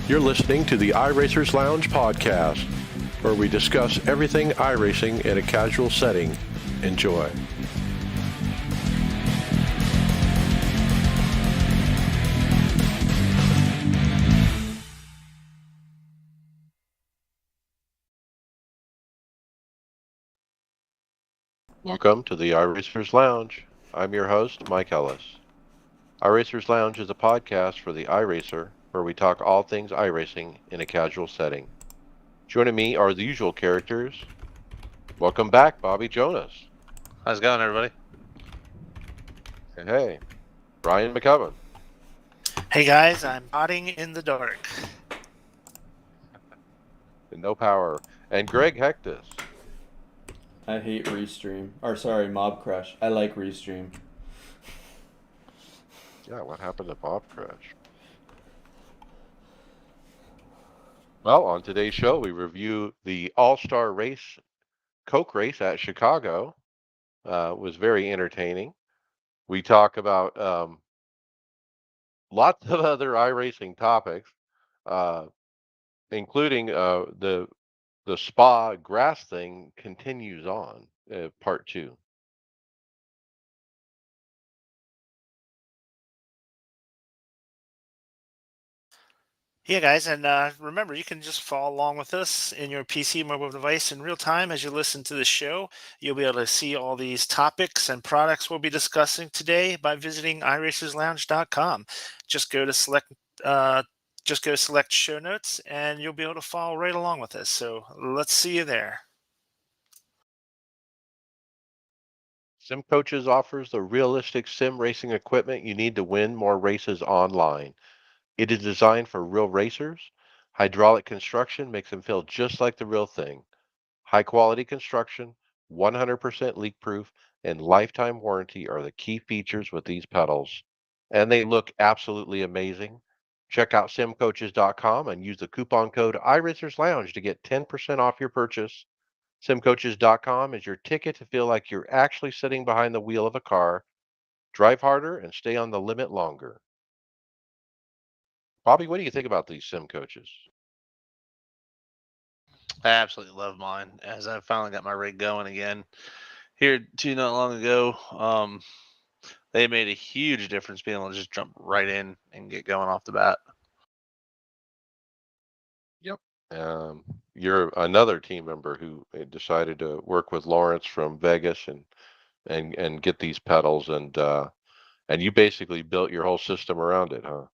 You're listening to the iRacers Lounge podcast, where we discuss everything iRacing in a casual setting. Enjoy. Welcome to the iRacers Lounge. I'm your host, Mike Ellis. iRacers Lounge is a podcast for the iRacer, where we talk all things iRacing in a casual setting. Joining me are the usual characters. Welcome back, Bobby Jonas. How's it going, everybody? Hey, Brian McCubbin. Hey guys, I'm nodding in the dark. No power. And Greg Hectus. I hate Restream. Mob Crush. I like Restream. Yeah, what happened to Bob Crush? Well, on today's show, we review the All-Star Race, Coke Race at Chicago. Was very entertaining. We talk about lots of other iRacing topics, including the Spa grass thing continues on, part 2. Yeah, guys, and remember, you can just follow along with us in your PC mobile device in real time as you listen to the show. You'll be able to see all these topics and products we'll be discussing today by visiting iRacersLounge.com. Just go to select show notes, and you'll be able to follow right along with us. So let's see you there. Sim Coaches offers the realistic sim racing equipment you need to win more races online. It is designed for real racers. Hydraulic construction makes them feel just like the real thing. High quality construction, 100% leak proof, and lifetime warranty are the key features with these pedals. And they look absolutely amazing. Check out simcoaches.com and use the coupon code iRacersLounge to get 10% off your purchase. Simcoaches.com is your ticket to feel like you're actually sitting behind the wheel of a car. Drive harder and stay on the limit longer. Bobby, what do you think about these sim coaches? I absolutely love mine, as I finally got my rig going again here not long ago. They made a huge difference being able to just jump right in and get going off the bat. Yep. You're another team member who decided to work with Lawrence from Vegas and get these pedals and you basically built your whole system around it, huh?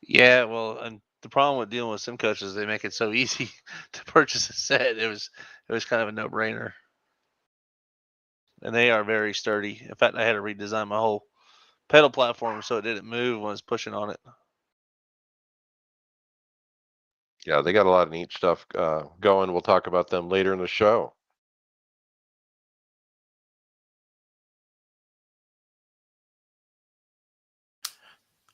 Yeah, well, and the problem with dealing with sim coaches is they make it so easy to purchase a set. It was kind of a no-brainer, and they are very sturdy. In fact, I had to redesign my whole pedal platform so it didn't move when I was pushing on it. Yeah, they got a lot of neat stuff going. We'll talk about them later in the show.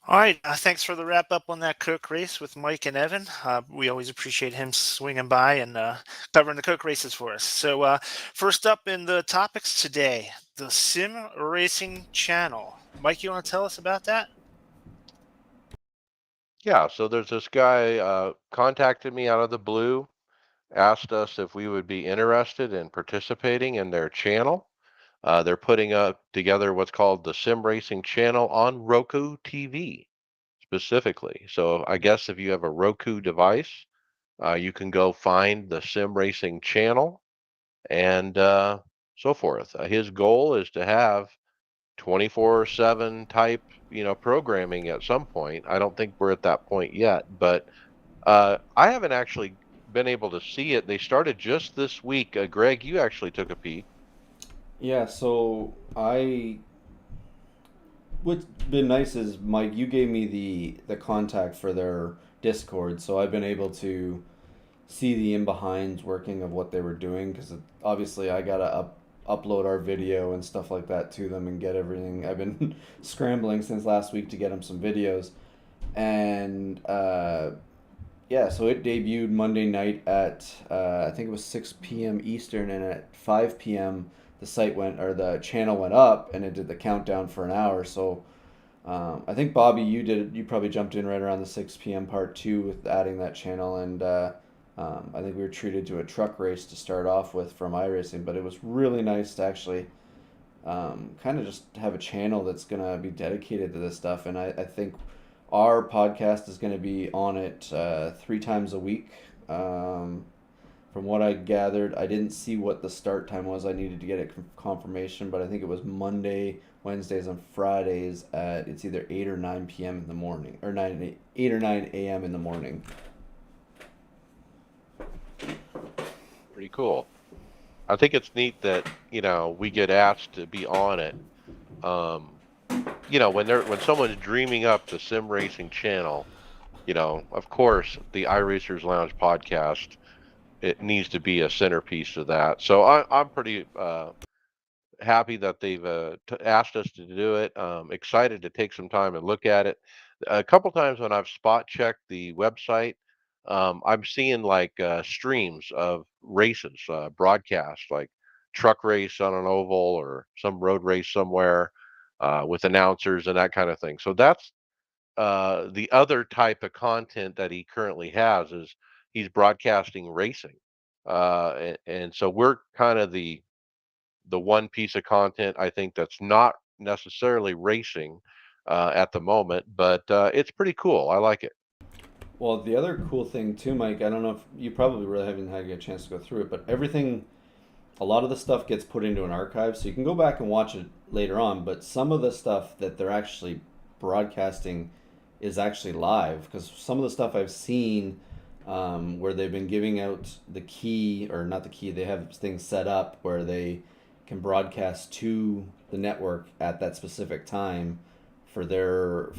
All right, thanks for the wrap up on that Coke race with Mike and Evan. We always appreciate him swinging by and covering the Coke races for us. So, first up in the topics today, the Sim Racing Channel. Mike, you want to tell us about that? Yeah, so there's this guy contacted me out of the blue, asked us if we would be interested in participating in their channel. They're putting together what's called the Sim Racing Channel on Roku TV specifically. So I guess if you have a Roku device, you can go find the Sim Racing Channel and so forth. His goal is to have 24/7 type, programming at some point. I don't think we're at that point yet, but I haven't actually been able to see it. They started just this week. Greg, you actually took a peek. Yeah, so what's been nice is, Mike, you gave me the contact for their Discord, so I've been able to see the in behinds working of what they were doing, because obviously I gotta upload our video and stuff like that to them and get everything. I've been scrambling since last week to get them some videos, and yeah, so it debuted Monday night at I think it was 6 p.m. Eastern, and at 5 p.m. the channel went up and it did the countdown for an hour. So I think Bobby, you probably jumped in right around the 6 p.m. part too with adding that channel, and I think we were treated to a truck race to start off with from iRacing, but it was really nice to actually kind of just have a channel that's gonna be dedicated to this stuff, and I think our podcast is gonna be on it 3 times a week. From what I gathered, I didn't see what the start time was. I needed to get a confirmation, but I think it was Monday, Wednesdays, and Fridays at it's either 8 or 9 p.m. in the morning, or 8 or 9 a.m. in the morning. Pretty cool. I think it's neat that we get asked to be on it. Um, when someone's dreaming up the sim racing channel, of course, the iRacers Lounge podcast, it needs to be a centerpiece of that. So I'm pretty happy that they've asked us to do it. Excited to take some time and look at it. A couple times when I've spot checked the website, I'm seeing like streams of races, broadcast, like truck race on an oval or some road race somewhere with announcers and that kind of thing. So that's the other type of content that he currently has is he's broadcasting racing. And so we're kind of the one piece of content I think that's not necessarily racing at the moment, but it's pretty cool. I like it. Well, the other cool thing too, Mike, I don't know if you probably really haven't had a chance to go through it, but everything, a lot of the stuff gets put into an archive, so you can go back and watch it later on. But some of the stuff that they're actually broadcasting is actually live, because some of the stuff I've seen where they've been giving out the key, or not the key, they have things set up where they can broadcast to the network at that specific time for their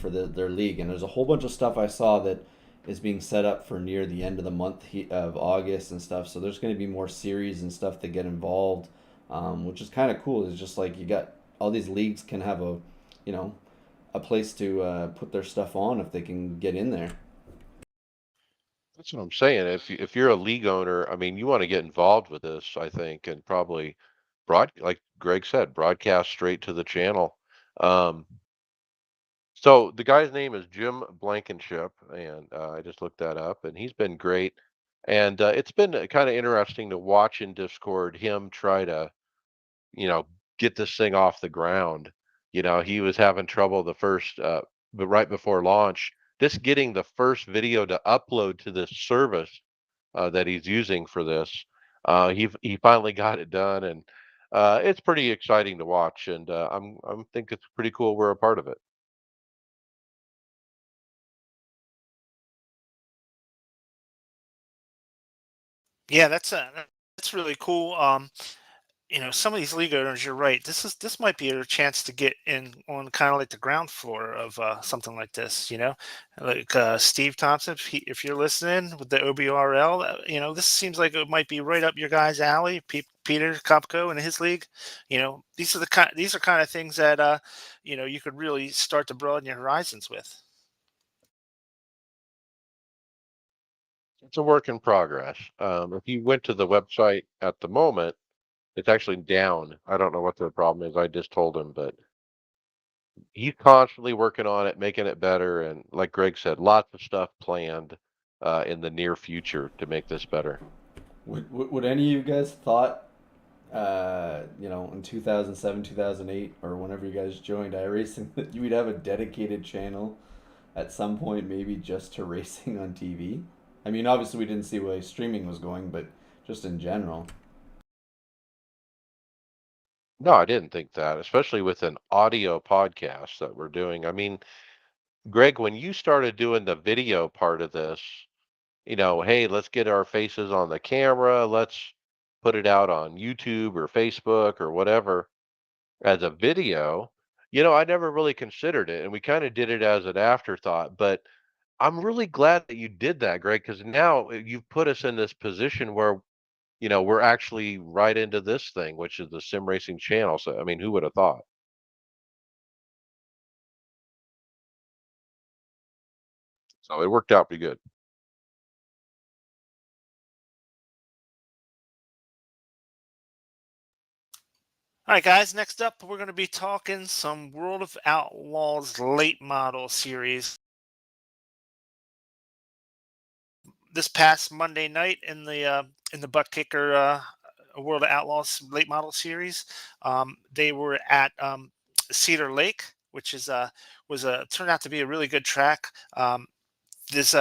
league. And there's a whole bunch of stuff I saw that is being set up for near the end of the month of August and stuff. So there's going to be more series and stuff that get involved, which is kind of cool. It's just like you got all these leagues can have you know, a place to put their stuff on if they can get in there. That's what I'm saying. If you're a league owner, I mean, you want to get involved with this, I think, and probably like Greg said, broadcast straight to the channel. Um, so the guy's name is Jim Blankenship, and I just looked that up, and he's been great. And it's been kind of interesting to watch in Discord him try to, you know, get this thing off the ground. He was having trouble but right before launch, just getting the first video to upload to this service that he's using for this. He finally got it done, and it's pretty exciting to watch. And I'm think it's pretty cool we're a part of it. Yeah, that's really cool. Some of these league owners, you're right. This might be a chance to get in on kind of like the ground floor of something like this. Like Steve Thompson, if you're listening with the OBRL, this seems like it might be right up your guy's alley. Peter Kopko and his league. These are kind of things that you could really start to broaden your horizons with. It's a work in progress. If you went to the website at the moment, it's actually down. I don't know what the problem is. I just told him, but he's constantly working on it, making it better. And like Greg said, lots of stuff planned in the near future to make this better. Would any of you guys thought, in 2007, 2008, or whenever you guys joined iRacing, that you would have a dedicated channel at some point, maybe just to racing on TV? I mean, obviously we didn't see where streaming was going, but just in general. No, I didn't think that, especially with an audio podcast that we're doing. I mean, Greg, when you started doing the video part of this, hey, let's get our faces on the camera, let's put it out on YouTube or Facebook or whatever as a video. I never really considered it, and we kind of did it as an afterthought. But I'm really glad that you did that, Greg, because now you've put us in this position where we're actually right into this thing, which is the sim racing channel. So, I mean, who would have thought? So it worked out pretty good. All right, guys. Next up, we're going to be talking some World of Outlaws late model series. This past Monday night in the Butt Kicker World of Outlaws late model series, they were at Cedar Lake, which is was turned out to be a really good track. This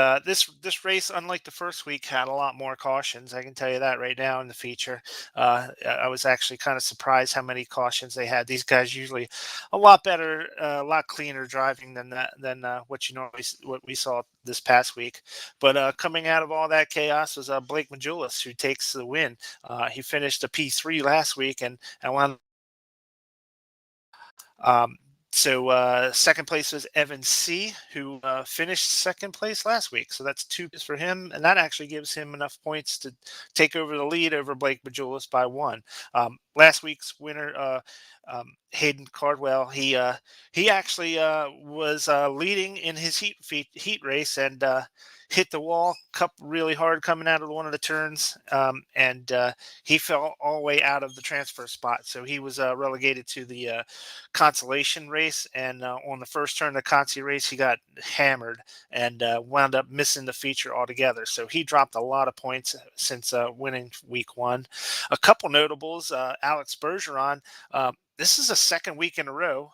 race, unlike the first week, had a lot more cautions. I can tell you that right now in the feature. I was actually kind of surprised how many cautions they had. These guys usually a lot better, a lot cleaner driving than what what we saw this past week. But coming out of all that chaos was Blake Majulis, who takes the win. He finished a P3 last week and won. Um, Second place was Evan C, who finished second place last week. So that's 2 for him, and that actually gives him enough points to take over the lead over Blake Majulis by 1. Last week's winner, Hayden Cardwell, he actually was leading in his heat race and hit the wall cup really hard coming out of one of the turns, and he fell all the way out of the transfer spot. So he was relegated to the consolation race, and on the first turn of the consi race, he got hammered and wound up missing the feature altogether. So he dropped a lot of points since winning week 1. A couple notables: Alex Bergeron. This is a second week in a row,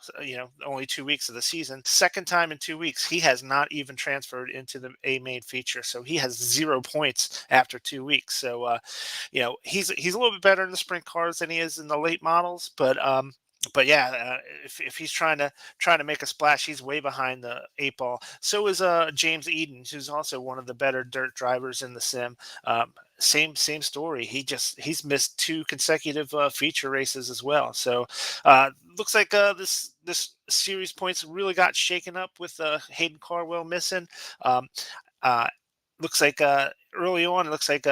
only 2 weeks of the season. Second time in 2 weeks, he has not even transferred into the A main feature. So he has 0 points after 2 weeks. So, he's a little bit better in the sprint cars than he is in the late models, but yeah, if he's trying to make a splash, he's way behind the 8 ball. So is James Eden, who's also one of the better dirt drivers in the sim. Same story. He's missed 2 consecutive feature races as well. So looks like this series points really got shaken up with Hayden Carwell missing. Um, uh, Looks like early on, it looks like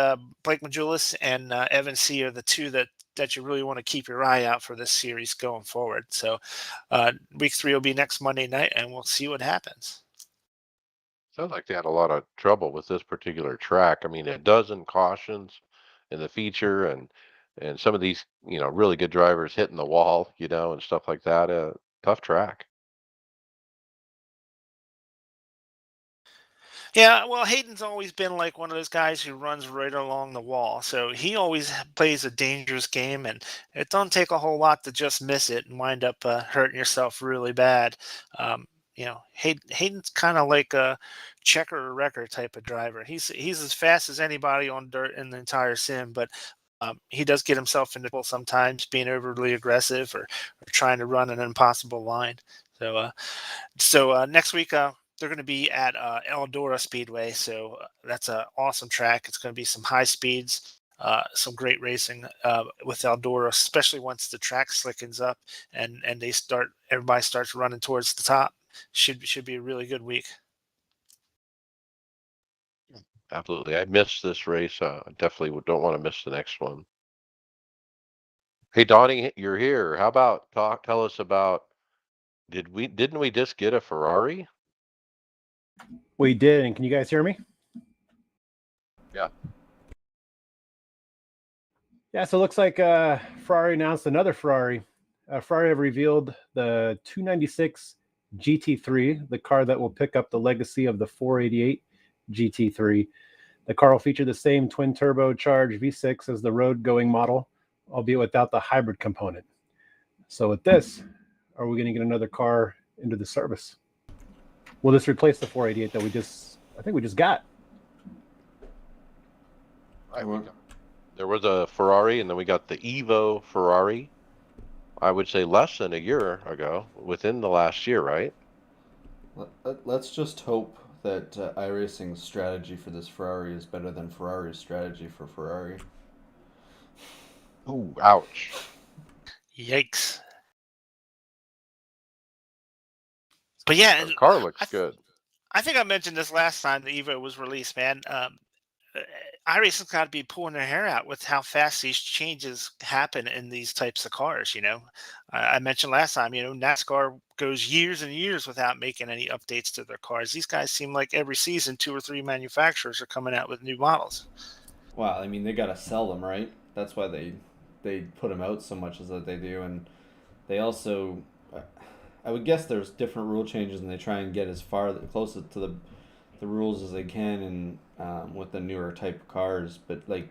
Blake Majulis and Evan C are the 2 that you really want to keep your eye out for this series going forward. So week 3 will be next Monday night, and we'll see what happens. Sounds like they had a lot of trouble with this particular track. I mean, a dozen cautions in the feature, and some of these, really good drivers hitting the wall, and stuff like that. Tough track. Yeah, well, Hayden's always been like one of those guys who runs right along the wall. So he always plays a dangerous game, and it don't take a whole lot to just miss it and wind up hurting yourself really bad. Hayden's kind of like a checker or wrecker type of driver. He's as fast as anybody on dirt in the entire sim, but he does get himself into trouble sometimes, being overly aggressive or trying to run an impossible line. So next week, they're going to be at Eldora Speedway. So that's an awesome track. It's going to be some high speeds, some great racing with Eldora, especially once the track slickens up and everybody starts running towards the top. Should be a really good week. Absolutely. I missed this race. Definitely don't want to miss the next one. Hey, Donnie, you're here. How about tell us about, didn't we just get a Ferrari? We did, and can you guys hear me? Yeah. Yeah, so it looks like Ferrari announced another Ferrari. Ferrari have revealed the 296 GT3, the car that will pick up the legacy of the 488 GT3. The car will feature the same twin turbocharged V6 as the road-going model, albeit without the hybrid component. So with this, are we going to get another car into the service? Will this replace the 488 that I think we just got? Right. There was a Ferrari, and then we got the Evo Ferrari. I would say less than a year ago, within the last year, right? Let's just hope that iRacing's strategy for this Ferrari is better than Ferrari's strategy for Ferrari. Ooh, ouch. Yikes. But yeah, The car looks good. I think I mentioned this last time the Evo was released, man. iRacing's got to be pulling their hair out with how fast these changes happen in these types of cars. I mentioned last time, NASCAR goes years and years without making any updates to their cars. These guys seem like every season 2 or 3 manufacturers are coming out with new models. Well, I mean, they gotta sell them, right? That's why they they put them out so much as that they do, and they also, I would guess there's different rule changes, and they try and get as far close to the rules as they can, and with the newer type of cars. But like,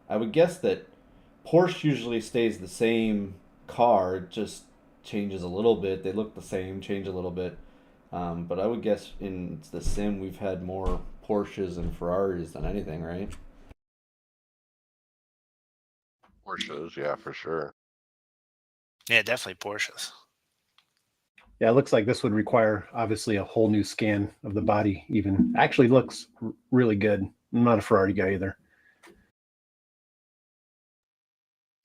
I would guess that Porsche usually stays the same car, it just changes a little bit. They look the same, change a little bit. But I would guess in the sim we've had more Porsches and Ferraris than anything, right? Porsches, yeah, for sure. Yeah, definitely Porsches. Yeah, it looks like this would require obviously a whole new scan of the body. Even actually looks really good. I'm not a Ferrari guy either.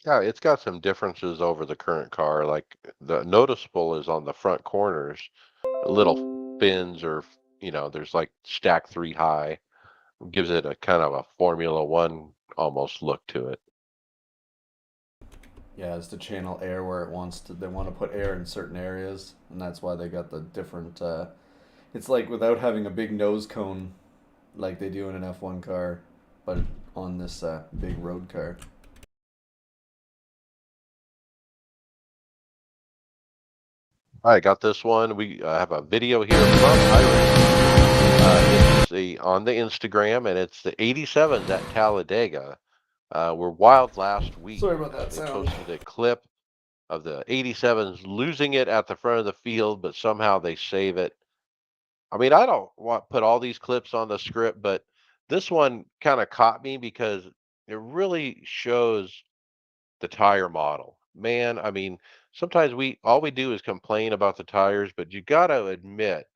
Yeah, it's got some differences over the current car. Like the noticeable is on the front corners, little fins or there's like stack three high. Gives it a kind of a Formula One almost look to it. Yeah, it's to channel air where it wants to. They want to put air in certain areas, and that's why they got the different. It's like without having a big nose cone, like they do in an F1 car, but on this big road car. All right, got this one. We have a video here from iRacers. This is on the Instagram, and it's the 87s at Talladega. Were wild last week. Sorry about that They sound. posted a clip of the 87s losing it at the front of the field, but somehow they save it. I mean, I don't want put all these clips on the script, but this one kind of caught me because it really shows the tire model. Man, I mean, sometimes we all we do is complain about the tires, but you got to admit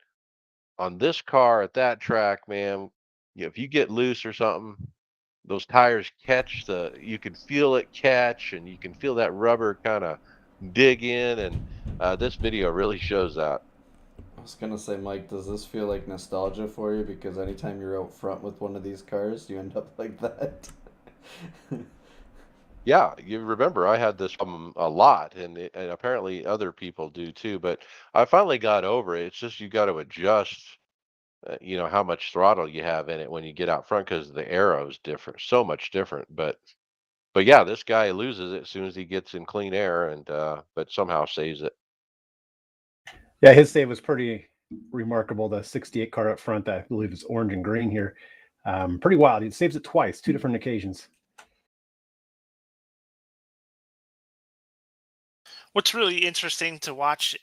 on this car at that track, man, if you get loose or something, those tires catch you can feel it catch and you can feel that rubber kind of dig in and this video really shows that. I was gonna say, Mike, does this feel like nostalgia for you? Because anytime you're out front with one of these cars, you end up like that. Yeah, you remember I had this problem a lot, and apparently other people do too. But I finally got over it. It's just you got to adjust, how much throttle you have in it when you get out front because the arrow is different, so much different. But yeah, this guy loses it as soon as he gets in clean air, and but somehow saves it. Yeah, his save was pretty remarkable. The 68 car up front, I believe is orange and green here. Pretty wild. He saves it twice, two different occasions. What's really interesting to watch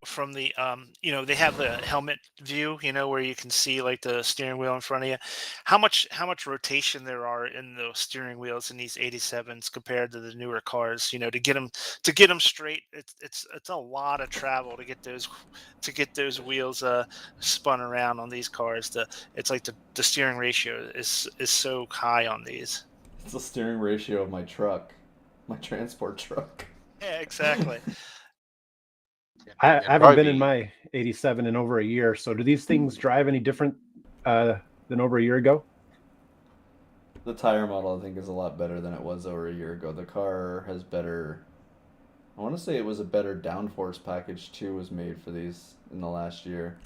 from the they have the helmet view, where you can see like the steering wheel in front of you. How much rotation there are in the steering wheels in these 87s compared to the newer cars, to get them straight. It's a lot of travel to get those wheels spun around on these cars. It's like the steering ratio is so high on these. It's the steering ratio of my truck, my transport truck. Yeah, exactly. I It'd haven't probably been in be my 87 in over a year. So do these things drive any different than over a year ago? The tire model, I think, is a lot better than it was over a year ago. The car has better. I want to say it was a better downforce package too was made for these in the last year.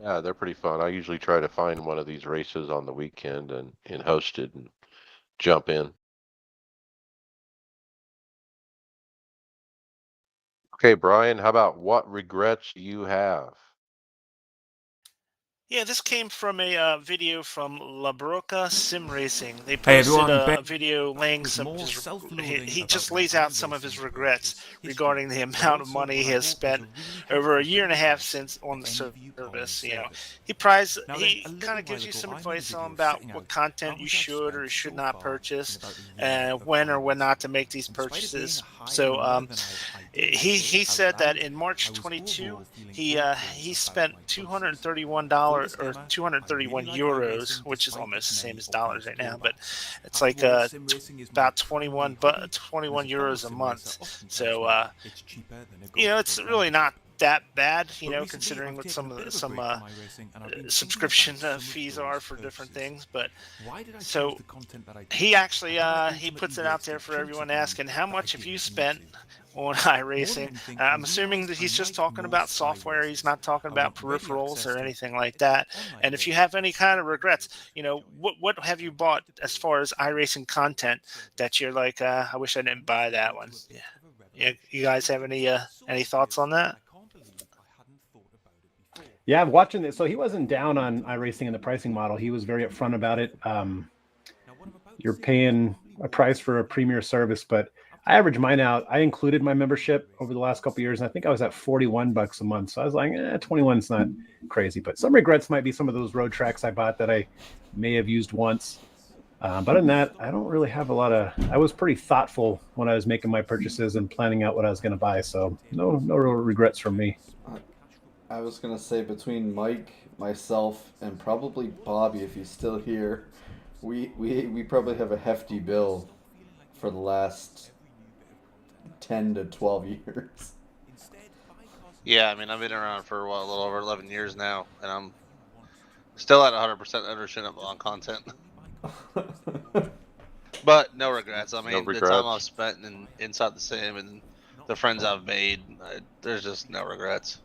yeah, they're pretty fun. I usually try to find one of these races on the weekend and host it and jump in. Okay, Brian, how about what regrets you have? Yeah, this came from a video from La Broca Sim Racing. They Hey posted everyone, a Ben video laying with some more of his. self-loathing He about just my lays out some of iRacing his regrets experiences regarding the history, but amount of also money what he I has hope is spent a really over a helpful year and a video half guide since on if the any of you car service. savers. He Now then, a kind little of gives while you ago some I made a advice on video about setting what out how content you much I've should or spent should so not far purchase, in about a year and of when or when not to iRacing. make these And despite it being a purchases. higher So number than I'd ideally he say out said that loud, in I March was 22, overall feeling he okay about spent my choices. Full $231 or disclaimer, I really 231 like euros, iRacing which is despite almost its the same many as dollars obvious right now, but drawbacks. it's After like all, sim racing is my about primary hobby, and as 21 a fellow euros a sim racer month. often tells So me, it's cheaper than a golf it's club really not membership. that bad, But recently, considering I've what taken a some bit of a some break from iRacing, and I've been thinking subscription about some of fees are those for different purchases. things. But Why did I choose so the content that I did? he actually And can I he ultimately puts it rate out there the for chunks everyone of money asking how that I much have you didn't need spent to? on iRacing. I'm assuming that he's just talking about software. He's not talking about peripherals or anything like that. And if you have any kind of regrets, what have you bought as far as iRacing content that you're like, I wish I didn't buy that one? Yeah. You guys have any thoughts on that? Yeah, I'm watching this. So he wasn't down on iRacing and the pricing model. He was very upfront about it. You're paying a price for a premier service, but I average mine out. I included my membership over the last couple of years, and I think I was at $41 a month. So I was like, 21's not crazy. But some regrets might be some of those road tracks I bought that I may have used once. But other than that, I don't really have a lot of. I was pretty thoughtful when I was making my purchases and planning out what I was going to buy. So no real regrets from me. I was gonna say between Mike, myself, and probably Bobby, if he's still here, we probably have a hefty bill for the last 10 to 12 years. Yeah, I mean, I've been around for a little over 11 years now, and I'm still at 100% ownership on content. But no regrets. I mean, the time I've spent inside the sim and the friends I've made, there's just no regrets.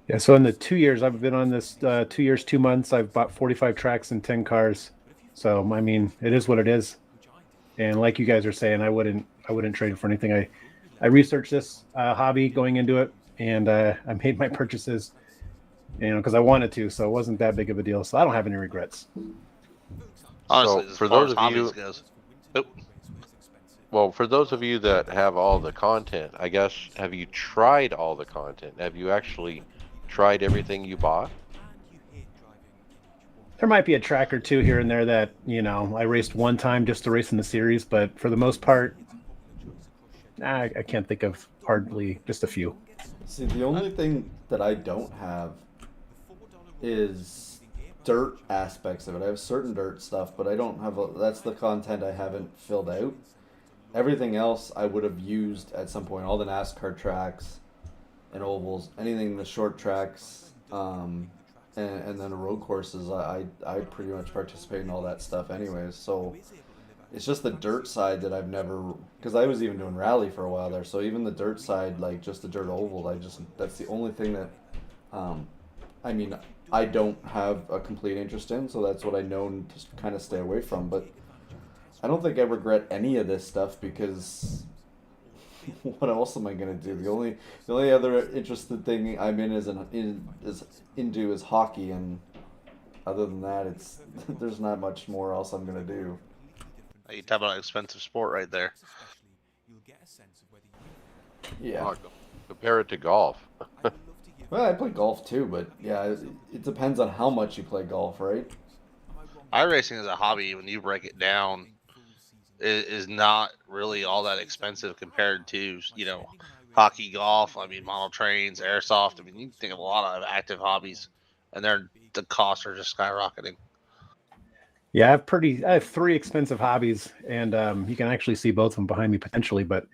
Yeah, so in the 2 years I've been on this, 2 years, 2 months, I've bought 45 tracks and 10 cars. So I mean, it is what it is. And like you guys are saying, I wouldn't trade it for anything. I researched this hobby going into it, and I made my purchases, because I wanted to. So it wasn't that big of a deal. So I don't have any regrets. Honestly, so for those of you, goes. Well, for those of you that have all the content, I guess, have you tried all the content? Have you actually tried everything you bought? There might be a track or two here and there that, I raced one time just to race in the series, but for the most part, I can't think of hardly just a few. See, the only thing that I don't have is dirt aspects of it. I have certain dirt stuff, but I don't have that's the content I haven't filled out. Everything else I would have used at some point. All the NASCAR tracks and ovals, anything in the short tracks, and then the road courses. I pretty much participate in all that stuff anyways. So it's just the dirt side that I've never, because I was even doing rally for a while there. So even the dirt side, like just the dirt oval, that's the only thing that, I mean, I don't have a complete interest in. So that's what I know to kind of stay away from. But I don't think I regret any of this stuff because what else am I gonna do? The only other interested thing I'm in is into is hockey, and other than that, it's there's not much more else I'm gonna do. You talk about an expensive sport right there. Yeah. Compare it to golf. Well, I play golf too, but yeah, it depends on how much you play golf, right? iRacing as a hobby, when you break it down, is not really all that expensive compared to, hockey, golf. I mean, model trains, airsoft. I mean, you can think of a lot of active hobbies, and the costs are just skyrocketing. Yeah, I have 3 expensive hobbies, and you can actually see both of them behind me potentially. But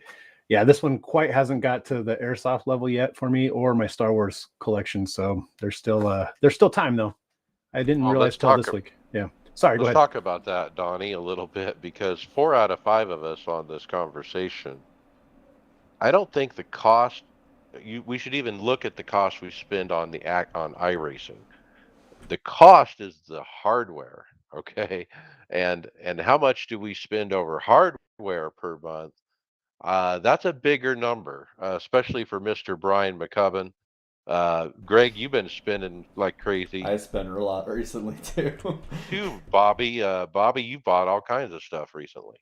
yeah, this one quite hasn't got to the airsoft level yet for me, or my Star Wars collection. So there's still time though. I didn't realize till this week. Yeah, sorry. Go ahead. Let's talk about that, Donnie, a little bit, because 4 out of 5 of us on this conversation, I don't think the cost. We should even look at the cost we spend on on iRacing. The cost is the hardware, okay, and how much do we spend over hardware per month? That's a bigger number, especially for Mr. Brian McCubbin. Greg, you've been spending like crazy. I spent a lot recently too. Bobby. Bobby, you bought all kinds of stuff recently.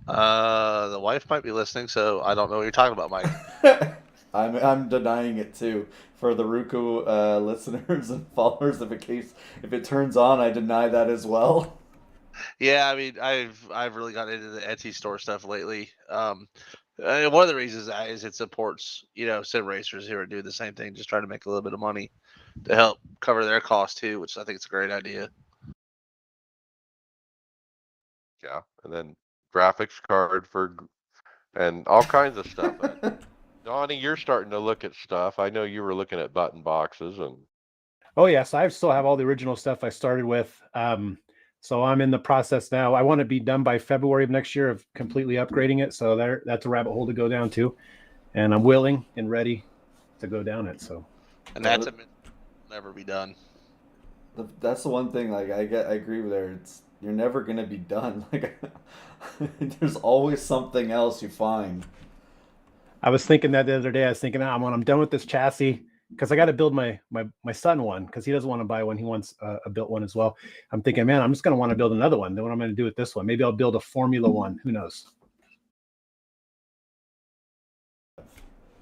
The wife might be listening, so I don't know what you're talking about, Mike. I'm denying it too. For the Ruku listeners and followers, if it turns on, I deny that as well. Yeah, I mean, I've really gotten into the Etsy store stuff lately. One of the reasons is it supports, sim racers who are doing the same thing, just trying to make a little bit of money to help cover their costs too, which I think is a great idea. Yeah, and then graphics card and all kinds of stuff. Donnie, you're starting to look at stuff. I know you were looking at button boxes and. Oh yes, I still have all the original stuff I started with. So I'm in the process now. I want to be done by February of next year of completely upgrading it. So that's a rabbit hole to go down to, and I'm willing and ready to go down it. So, and that's never be done. That's the one thing. Like I agree with her. You're never gonna be done. Like there's always something else you find. I was thinking that the other day. I was thinking, when I'm done with this chassis, because I got to build my son one, because he doesn't want to buy one. He wants a built one as well. I'm thinking, man, I'm just going to want to build another one. Then what I'm going to do with this one? Maybe I'll build a Formula One. Who knows?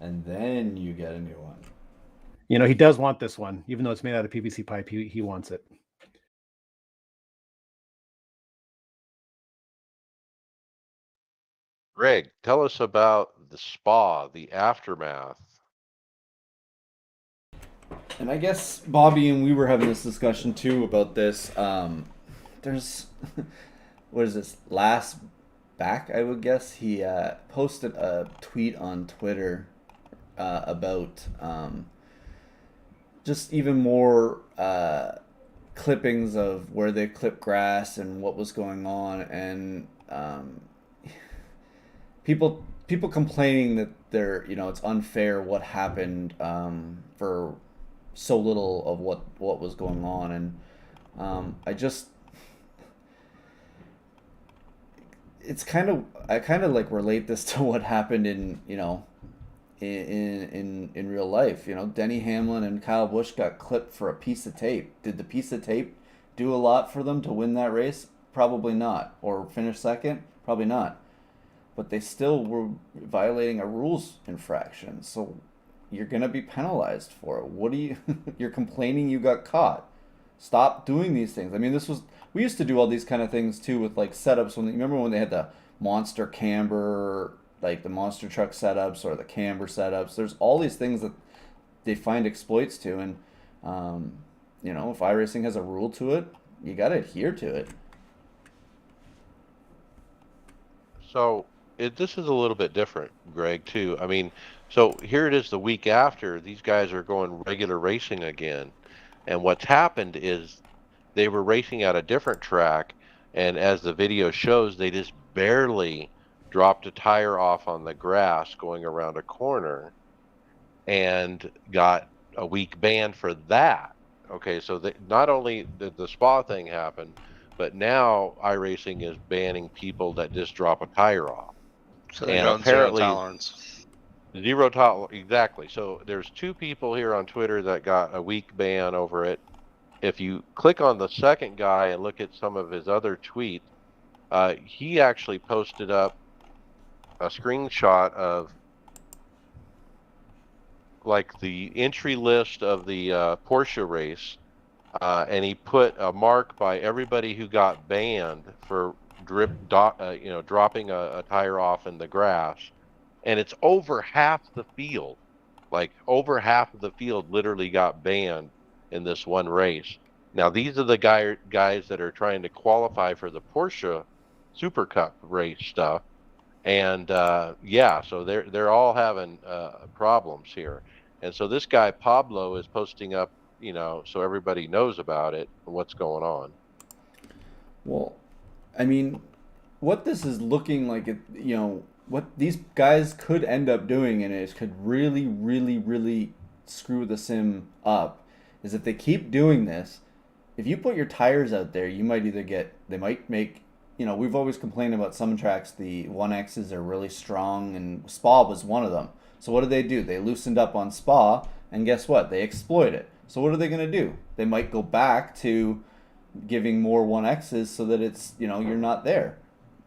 And then you get a new one. He does want this one, even though it's made out of PVC pipe. He wants it. Greg, tell us about the spa, the aftermath. And I guess Bobby and we were having this discussion too about this. There's what is this? Last back, I would guess he posted a tweet on Twitter about just even more clippings of where they clipped grass and what was going on, and people complaining that it's unfair what happened for so little of what was going on, and I kind of like relate this to what happened in real life. Denny Hamlin and Kyle Busch got clipped for a piece of tape. Did the piece of tape do a lot for them to win that race? Probably not. Or finish second? Probably not. But they still were violating a rules infraction. So you're going to be penalized for it. You're complaining you got caught. Stop doing these things. I mean, we used to do all these kind of things too with like setups. Remember when they had the monster camber, like the monster truck setups or the camber setups? There's all these things that they find exploits to. And, if iRacing has a rule to it, you got to adhere to it. So this is a little bit different, Greg, too. I mean, so here it is the week after, these guys are going regular racing again. And what's happened is they were racing at a different track, and as the video shows, they just barely dropped a tire off on the grass going around a corner and got a week ban for that. Okay, so not only did the spa thing happen, but now iRacing is banning people that just drop a tire off. So they're going zero tolerance. Zero tolerance, exactly. So there's 2 people here on Twitter that got a week ban over it. If you click on the second guy and look at some of his other tweets, he actually posted up a screenshot of like the entry list of the Porsche race, and he put a mark by everybody who got banned for dropping a tire off in the grass, and it's over half the field. Like over half of the field literally got banned in this one race. Now these are the guys that are trying to qualify for the Porsche Super Cup race stuff, and so they're all having problems here. And so this guy Pablo is posting up, so everybody knows about it, what's going on. Well, I mean, what this is looking like, what these guys could end up doing, and it could really, really, really screw the sim up, is if they keep doing this, if you put your tires out there, you might they might make, we've always complained about some tracks, the 1Xs are really strong, and Spa was one of them. So what do? They loosened up on Spa, and guess what? They exploit it. So what are they going to do? They might go back to giving more 1Xs so that it's, you're not there.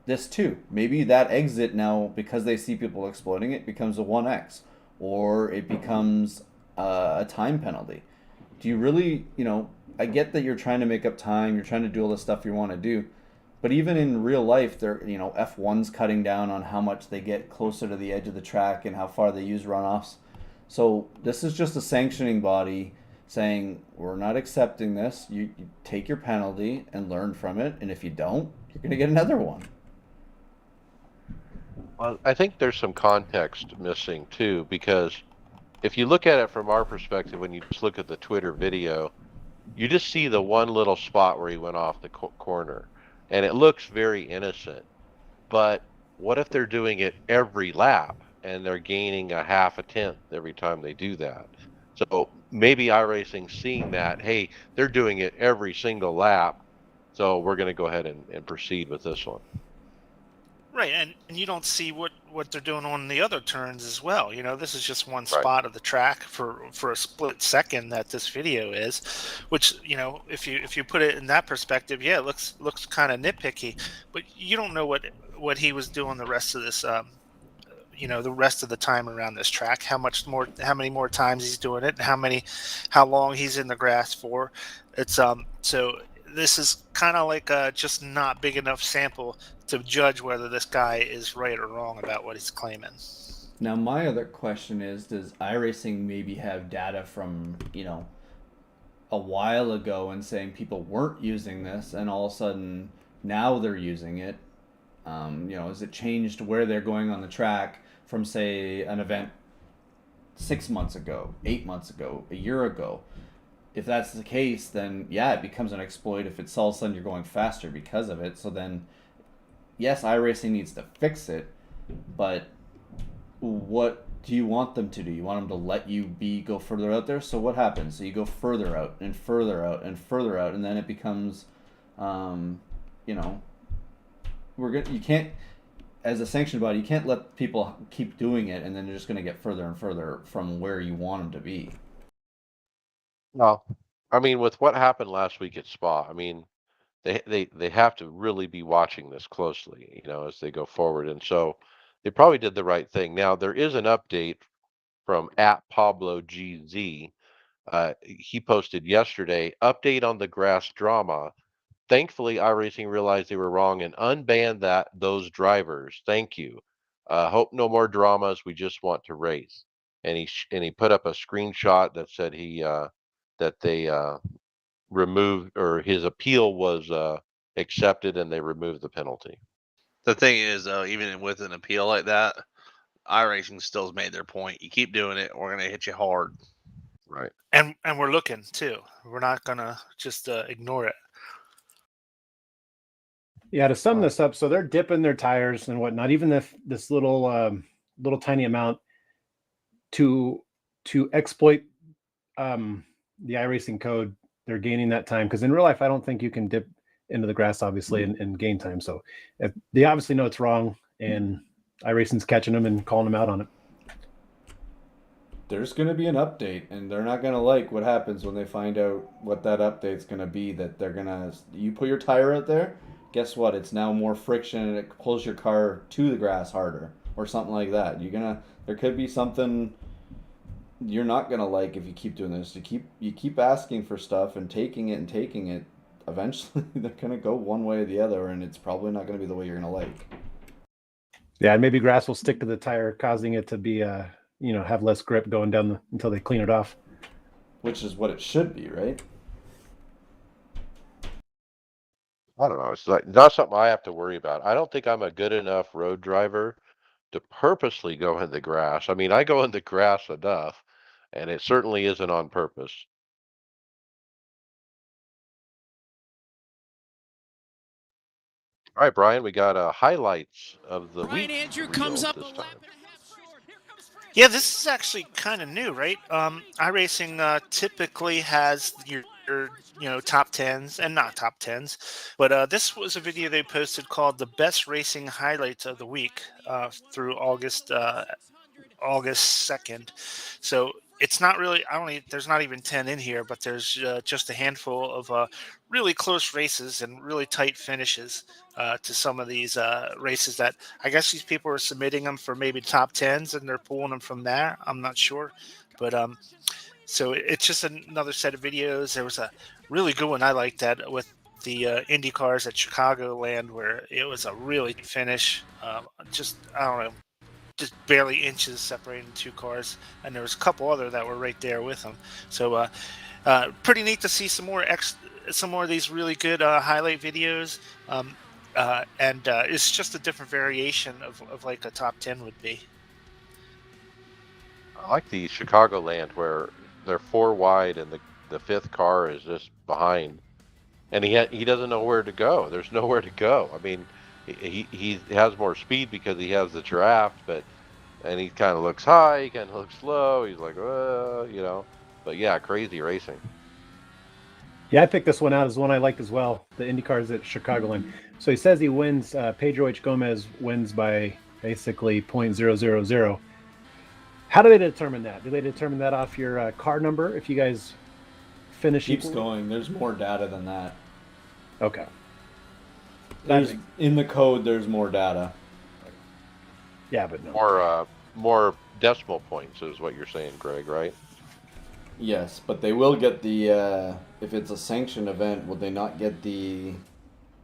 This too. Maybe that exit now, because they see people exploiting it, becomes a 1X. Or it becomes a time penalty. Do you really, I get that you're trying to make up time, you're trying to do all the stuff you want to do, but even in real life, they're, F1's cutting down on how much they get closer to the edge of the track and how far they use runoffs. So this is just a sanctioning body saying, we're not accepting this. You take your penalty and learn from it, and if you don't, you're going to get another one. Well, I think there's some context missing too, because if you look at it from our perspective, when you just look at the Twitter video, You just see the one little spot where he went off the corner, and it looks very innocent. But what if they're doing it every lap and they're gaining a half a tenth every time they do that? So maybe iRacing seeing that, hey, they're doing it every single lap, so we're going to go ahead and proceed with this one. Right, and you don't see what they're doing on the other turns as well. This is just one Right. spot of the track for a split second that this video is, which if you put it in that perspective, yeah, it looks kind of nitpicky, but you don't know what he was doing the rest of this the rest of the time around this track, how many more times he's doing it, and how long he's in the grass for. It's so this is kind of like just not big enough sample to judge whether this guy is right or wrong about what he's claiming. Now, my other question is, does iRacing maybe have data from, a while ago and saying people weren't using this and all of a sudden now they're using it? Has it changed where they're going on the track from, say, an event 6 months ago, 8 months ago, a year ago? If that's the case, then yeah, it becomes an exploit if it's all of a sudden you're going faster because of it. So then, yes, iRacing needs to fix it, but what do you want them to do? You want them to let you go further out there? So what happens? So you go further out and further out and further out, and then it becomes, you know, you can't, as a sanctioned body, you can't let people keep doing it, and then they're just going to get further and further from where you want them to be. No, I mean, with what happened last week at Spa, I mean, they have to really be watching this closely, as they go forward. And so they probably did the right thing. Now there is an update from at Pablo GZ. He posted yesterday, update on the grass drama. Thankfully, iRacing realized they were wrong and unbanned those drivers. Thank you. Hope no more dramas. We just want to race. And he put up a screenshot that said that they removed, or his appeal was accepted, and they removed the penalty. The thing is, though, even with an appeal like that, iRacing still's made their point. You keep doing it, we're gonna hit you hard. Right. And we're looking too. We're not gonna just ignore it. Yeah, to sum this up, so they're dipping their tires and whatnot, even if this little tiny amount to exploit the iRacing code, they're gaining that time, because in real life I don't think you can dip into the grass obviously and gain time. So if they obviously know it's wrong, and iRacing's catching them and calling them out on it. There's going to be an update, and they're not going to like what happens when they find out what that update's going to be. That they're going to, you put your tire out there, guess what? It's now more friction, and it pulls your car to the grass harder, or something like that. There could be something you're not going to like if you keep doing this. You keep asking for stuff and taking it. Eventually, they're going to go one way or the other, and it's probably not going to be the way you're going to like. Yeah, and maybe grass will stick to the tire, causing it to be have less grip going down until they clean it off. Which is what it should be, right? I don't know. It's not something I have to worry about. I don't think I'm a good enough road driver to purposely go in the grass. I mean, I go in the grass enough, and it certainly isn't on purpose. All right, Brian, we got highlights of the Brian week Andrew reels comes up this a time. lap and a half short. Here comes Fred. Yeah, this is actually kind of new, right? iRacing typically has your top tens and not top tens, but this was a video they posted called "The Best Racing Highlights of the Week" through August 2nd. So it's not really, there's not even 10 in here, but there's just a handful of really close races and really tight finishes to some of these races that I guess these people are submitting them for maybe top 10s and they're pulling them from there. I'm not sure. But so it's just another set of videos. There was a really good one I liked that with the Indy cars at Chicagoland, where it was a really finish. I don't know, just barely inches separating two cars, and there was a couple other that were right there with them. So pretty neat to see some more of these really good highlight videos. And it's just a different variation of like a top 10 would be. I like the Chicagoland where they're four wide and the fifth car is just behind, and he doesn't know where to go. There's nowhere to go. I mean, he has more speed because he has the draft, and he kind of looks high, he kind of looks low. He's like, you know, but yeah, crazy racing. Yeah, I picked this one out as one I liked as well. The IndyCars at Chicagoland. So he says he wins. Pedro H. Gomez wins by basically 0.000. How do they determine that? Do they determine that off your car number if you guys finish Keeps equally? going. There's more data than that. Okay. There's in the code. There's more data. Yeah, but no. More decimal points is what you're saying, Greg, right? Yes, but they will get the if it's a sanctioned event, will they not get the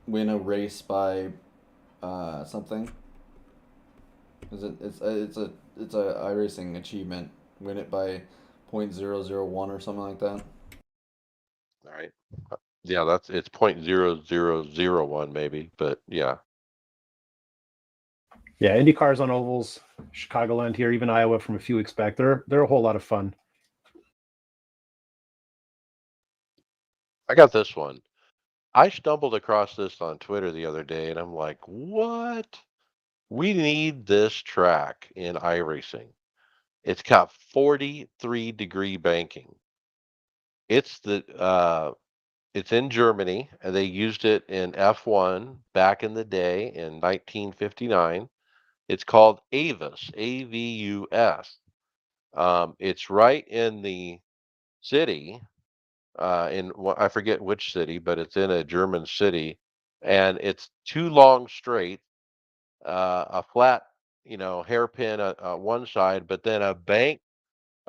win a race by something? Is it it's a iRacing achievement, win it by 0.001 or something like that? All right. Yeah, it's 0.0001 maybe, but yeah. Yeah, Indy cars on ovals, Chicagoland here, even Iowa from a few weeks back. They're a whole lot of fun. I got this one. I stumbled across this on Twitter the other day, and I'm like, what? We need this track in iRacing. It's got 43-degree banking. It's it's in Germany, and they used it in F1 back in the day in 1959. It's called Avus, AVUS. It's right in the city, I forget which city, but it's in a German city, and it's two long straight, a flat, hairpin one side, but then a bank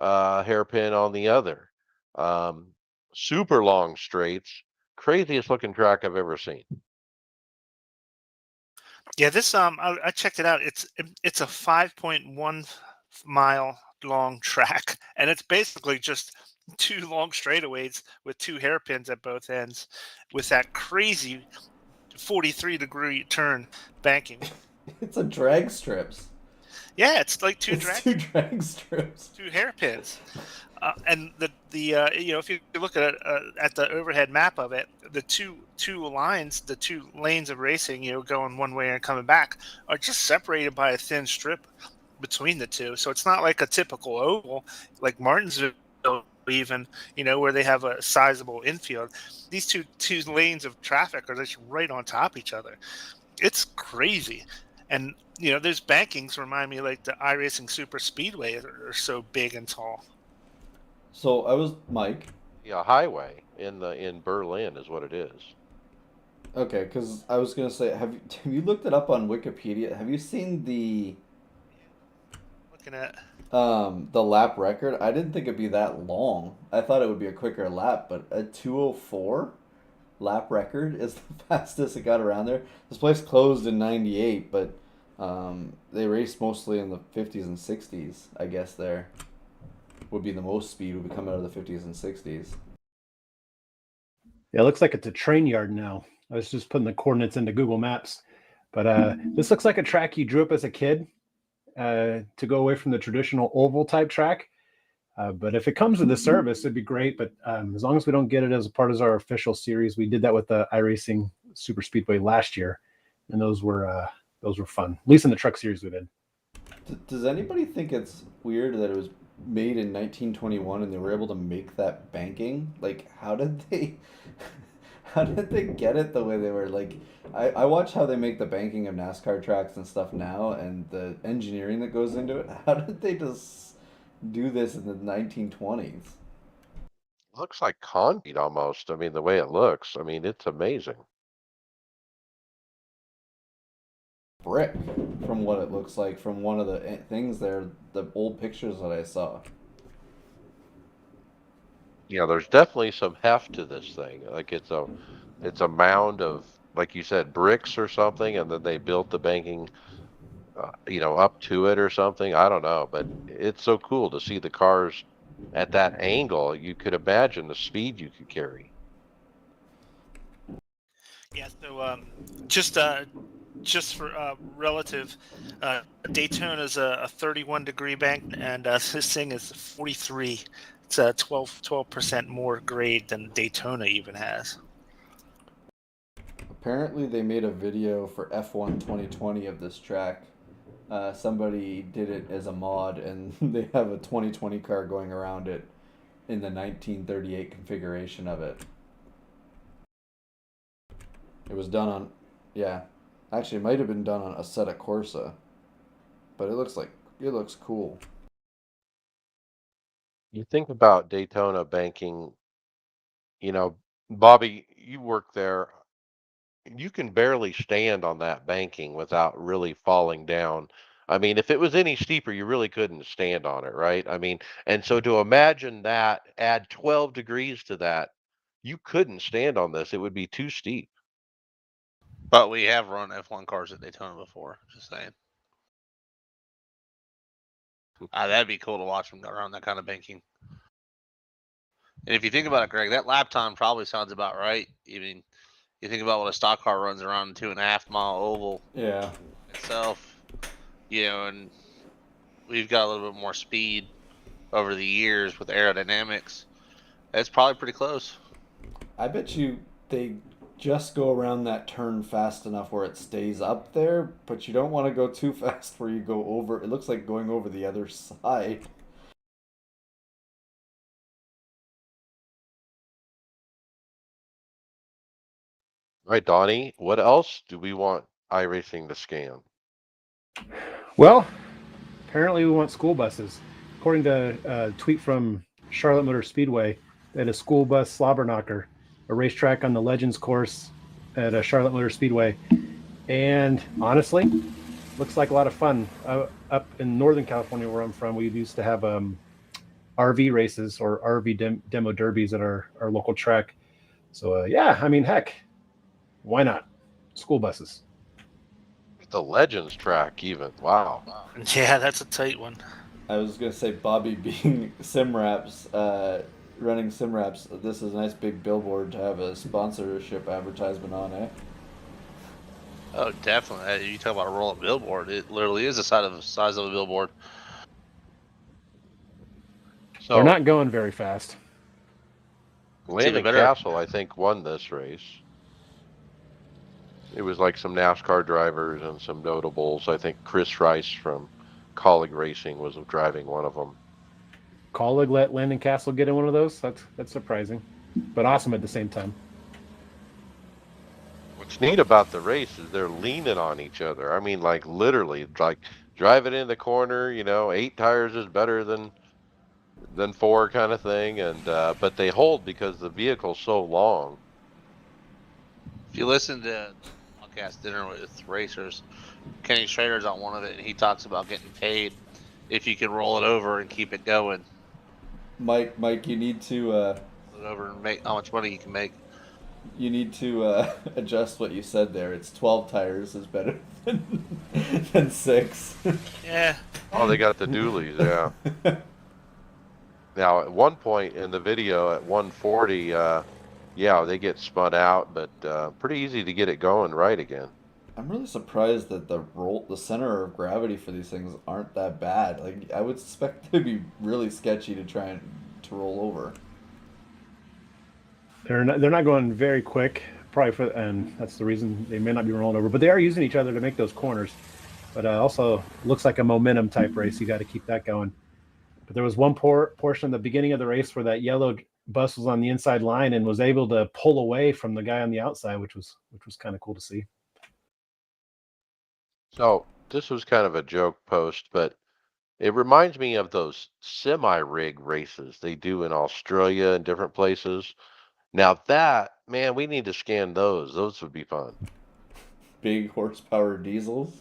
hairpin on the other. Um, Super long straights, craziest looking track I've ever seen. Yeah, this I checked it out. It's a 5.1 mile long track, and it's basically just two long straightaways with two hairpins at both ends, with that crazy 43-degree turn banking. It's a drag strips. Yeah, it's like two drag strips. two hairpins. And if you look at the overhead map of it, the two lines, the two lanes of racing, going one way and coming back, are just separated by a thin strip between the two. So it's not like a typical oval like Martinsville, even, where they have a sizable infield. These two lanes of traffic are just right on top of each other. It's crazy. And those bankings remind me like the iRacing Super Speedway are so big and tall. So I was Mike. Yeah, highway in Berlin is what it is. Okay, because I was gonna say, have you looked it up on Wikipedia? Have you seen Looking at the lap record? I didn't think it'd be that long. I thought it would be a quicker lap, but a 2:04 lap record is the fastest it got around there. This place closed in '98, but they raced mostly in the 50s and 60s. I guess there would be the most speed would be coming out of the 50s and 60s. Yeah, it looks like it's a train yard now. I was just putting the coordinates into Google Maps. But this looks like a track you drew up as a kid to go away from the traditional oval type track. But if it comes with the service, it'd be great. But as long as we don't get it as a part of our official series, we did that with the iRacing Super Speedway last year, and those were fun. At least in the truck series we did. Does anybody think it's weird that it was made in 1921 and they were able to make that banking? Like, how did they get it the way they were? Like, I watch how they make the banking of NASCAR tracks and stuff now, and the engineering that goes into it. How did they just do this in the 1920s? Looks like concrete almost. I mean, the way it looks. I mean, it's amazing. Brick, from what it looks like from one of the things there, the old pictures that I saw. Yeah, there's definitely some heft to this thing. Like it's a mound of, like you said, bricks or something, and then they built the banking, up to it or something. I don't know, but it's so cool to see the cars at that angle. You could imagine the speed you could carry. Yeah, so just for relative, Daytona is a 31-degree bank, and this thing is 43. It's 12% more grade than Daytona even has. Apparently, they made a video for F1 2020 of this track. Somebody did it as a mod, and they have a 2020 car going around it in the 1938 configuration of it. It was done on, yeah, actually, it might have been done on Assetto Corsa, but it looks cool. You think about Daytona banking, you know, Bobby, you work there. You can barely stand on that banking without really falling down. I mean, if it was any steeper, you really couldn't stand on it, right? I mean, and so to imagine that, add 12 degrees to that, you couldn't stand on this. It would be too steep. But we have run F1 cars at Daytona before. Just saying. That'd be cool to watch them go around that kind of banking. And if you think about it, Greg, that lap time probably sounds about right. Even you think about what a stock car runs around a 2.5 mile oval Yeah. itself, and we've got a little bit more speed over the years with aerodynamics. It's probably pretty close. I bet you they just go around that turn fast enough where it stays up there, but you don't want to go too fast where you go over. It looks like going over the other side. Right, Donnie, what else do we want iRacing to scan? Well, apparently we want school buses. According to a tweet from Charlotte Motor Speedway, they had a school bus slobber knocker, a racetrack on the Legends course at a Charlotte Motor Speedway. And honestly, looks like a lot of fun. Up in Northern California, where I'm from, we used to have RV races or RV demo derbies at our local track. So yeah, I mean, heck, why not? School buses. The Legends track, even. Wow. Yeah, that's a tight one. I was gonna say Bobby being Simraps, running Simraps. This is a nice big billboard to have a sponsorship advertisement on, eh? Oh, definitely. You talk about a roll-up billboard. It literally is the size of a billboard. So They're not going very fast. Landon better. Castle, I think, won this race. It was like some NASCAR drivers and some notables. I think Chris Rice from Colleague Racing was driving one of them. Colleague let Landon Castle get in one of those. That's surprising, but awesome at the same time. What's neat about the race is they're leaning on each other. I mean, like literally, like driving in the corner. 8 tires is better than 4 kind of thing. And but they hold because the vehicle's so long. If you listen to podcast Dinner with Racers, Kenny Schrader's on one of it, and he talks about getting paid if you can roll it over and keep it going. Mike, you need to Roll it over and make how much money you can make. you need to adjust what you said there. It's 12 tires is better than 6. Yeah. Oh, they got the dualies, yeah. Now, at one point in the video at 140, yeah, they get spun out, but pretty easy to get it going right again. I'm really surprised that the center of gravity for these things aren't that bad. Like I would suspect they'd be really sketchy to try and to roll over. They're not going very quick, probably and that's the reason they may not be rolling over. But they are using each other to make those corners. But also looks like a momentum type race. You got to keep that going. But there was one portion at the beginning of the race where that yellow bus was on the inside line and was able to pull away from the guy on the outside, which was kind of cool to see. So this was kind of a joke post, but it reminds me of those semi-rig races they do in Australia and different places. Now that, man, we need to scan those. Those would be fun. Big horsepower diesels.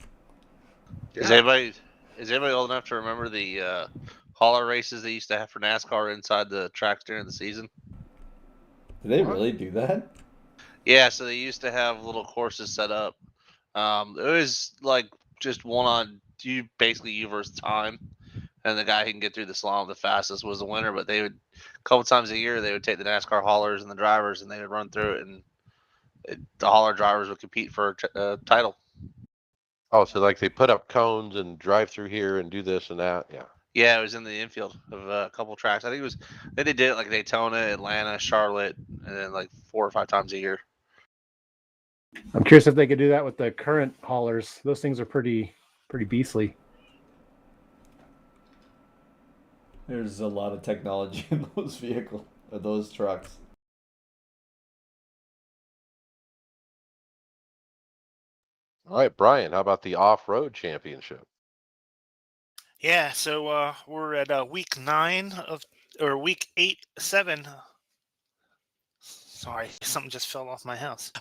Is anybody old enough to remember the hauler races they used to have for NASCAR inside the tracks during the season? Did they really do that? Yeah, so they used to have little courses set up. It was like just one on you, basically you versus time, and the guy who can get through the slalom the fastest was the winner. But they would a couple times a year they would take the NASCAR haulers and the drivers, and they would run through it, and the hauler drivers would compete for a title. Oh, so like they put up cones and drive through here and do this and that. Yeah. Yeah, it was in the infield of a couple tracks. I think it was. They did it like Daytona, Atlanta, Charlotte, and then like 4 or 5 times a year. I'm curious if they could do that with the current haulers. Those things are pretty beastly. There's a lot of technology in those vehicles or those trucks. All right, Brian, how about the off-road championship? Yeah, so we're at week 9 or week 8, 7. Sorry, something just fell off my house.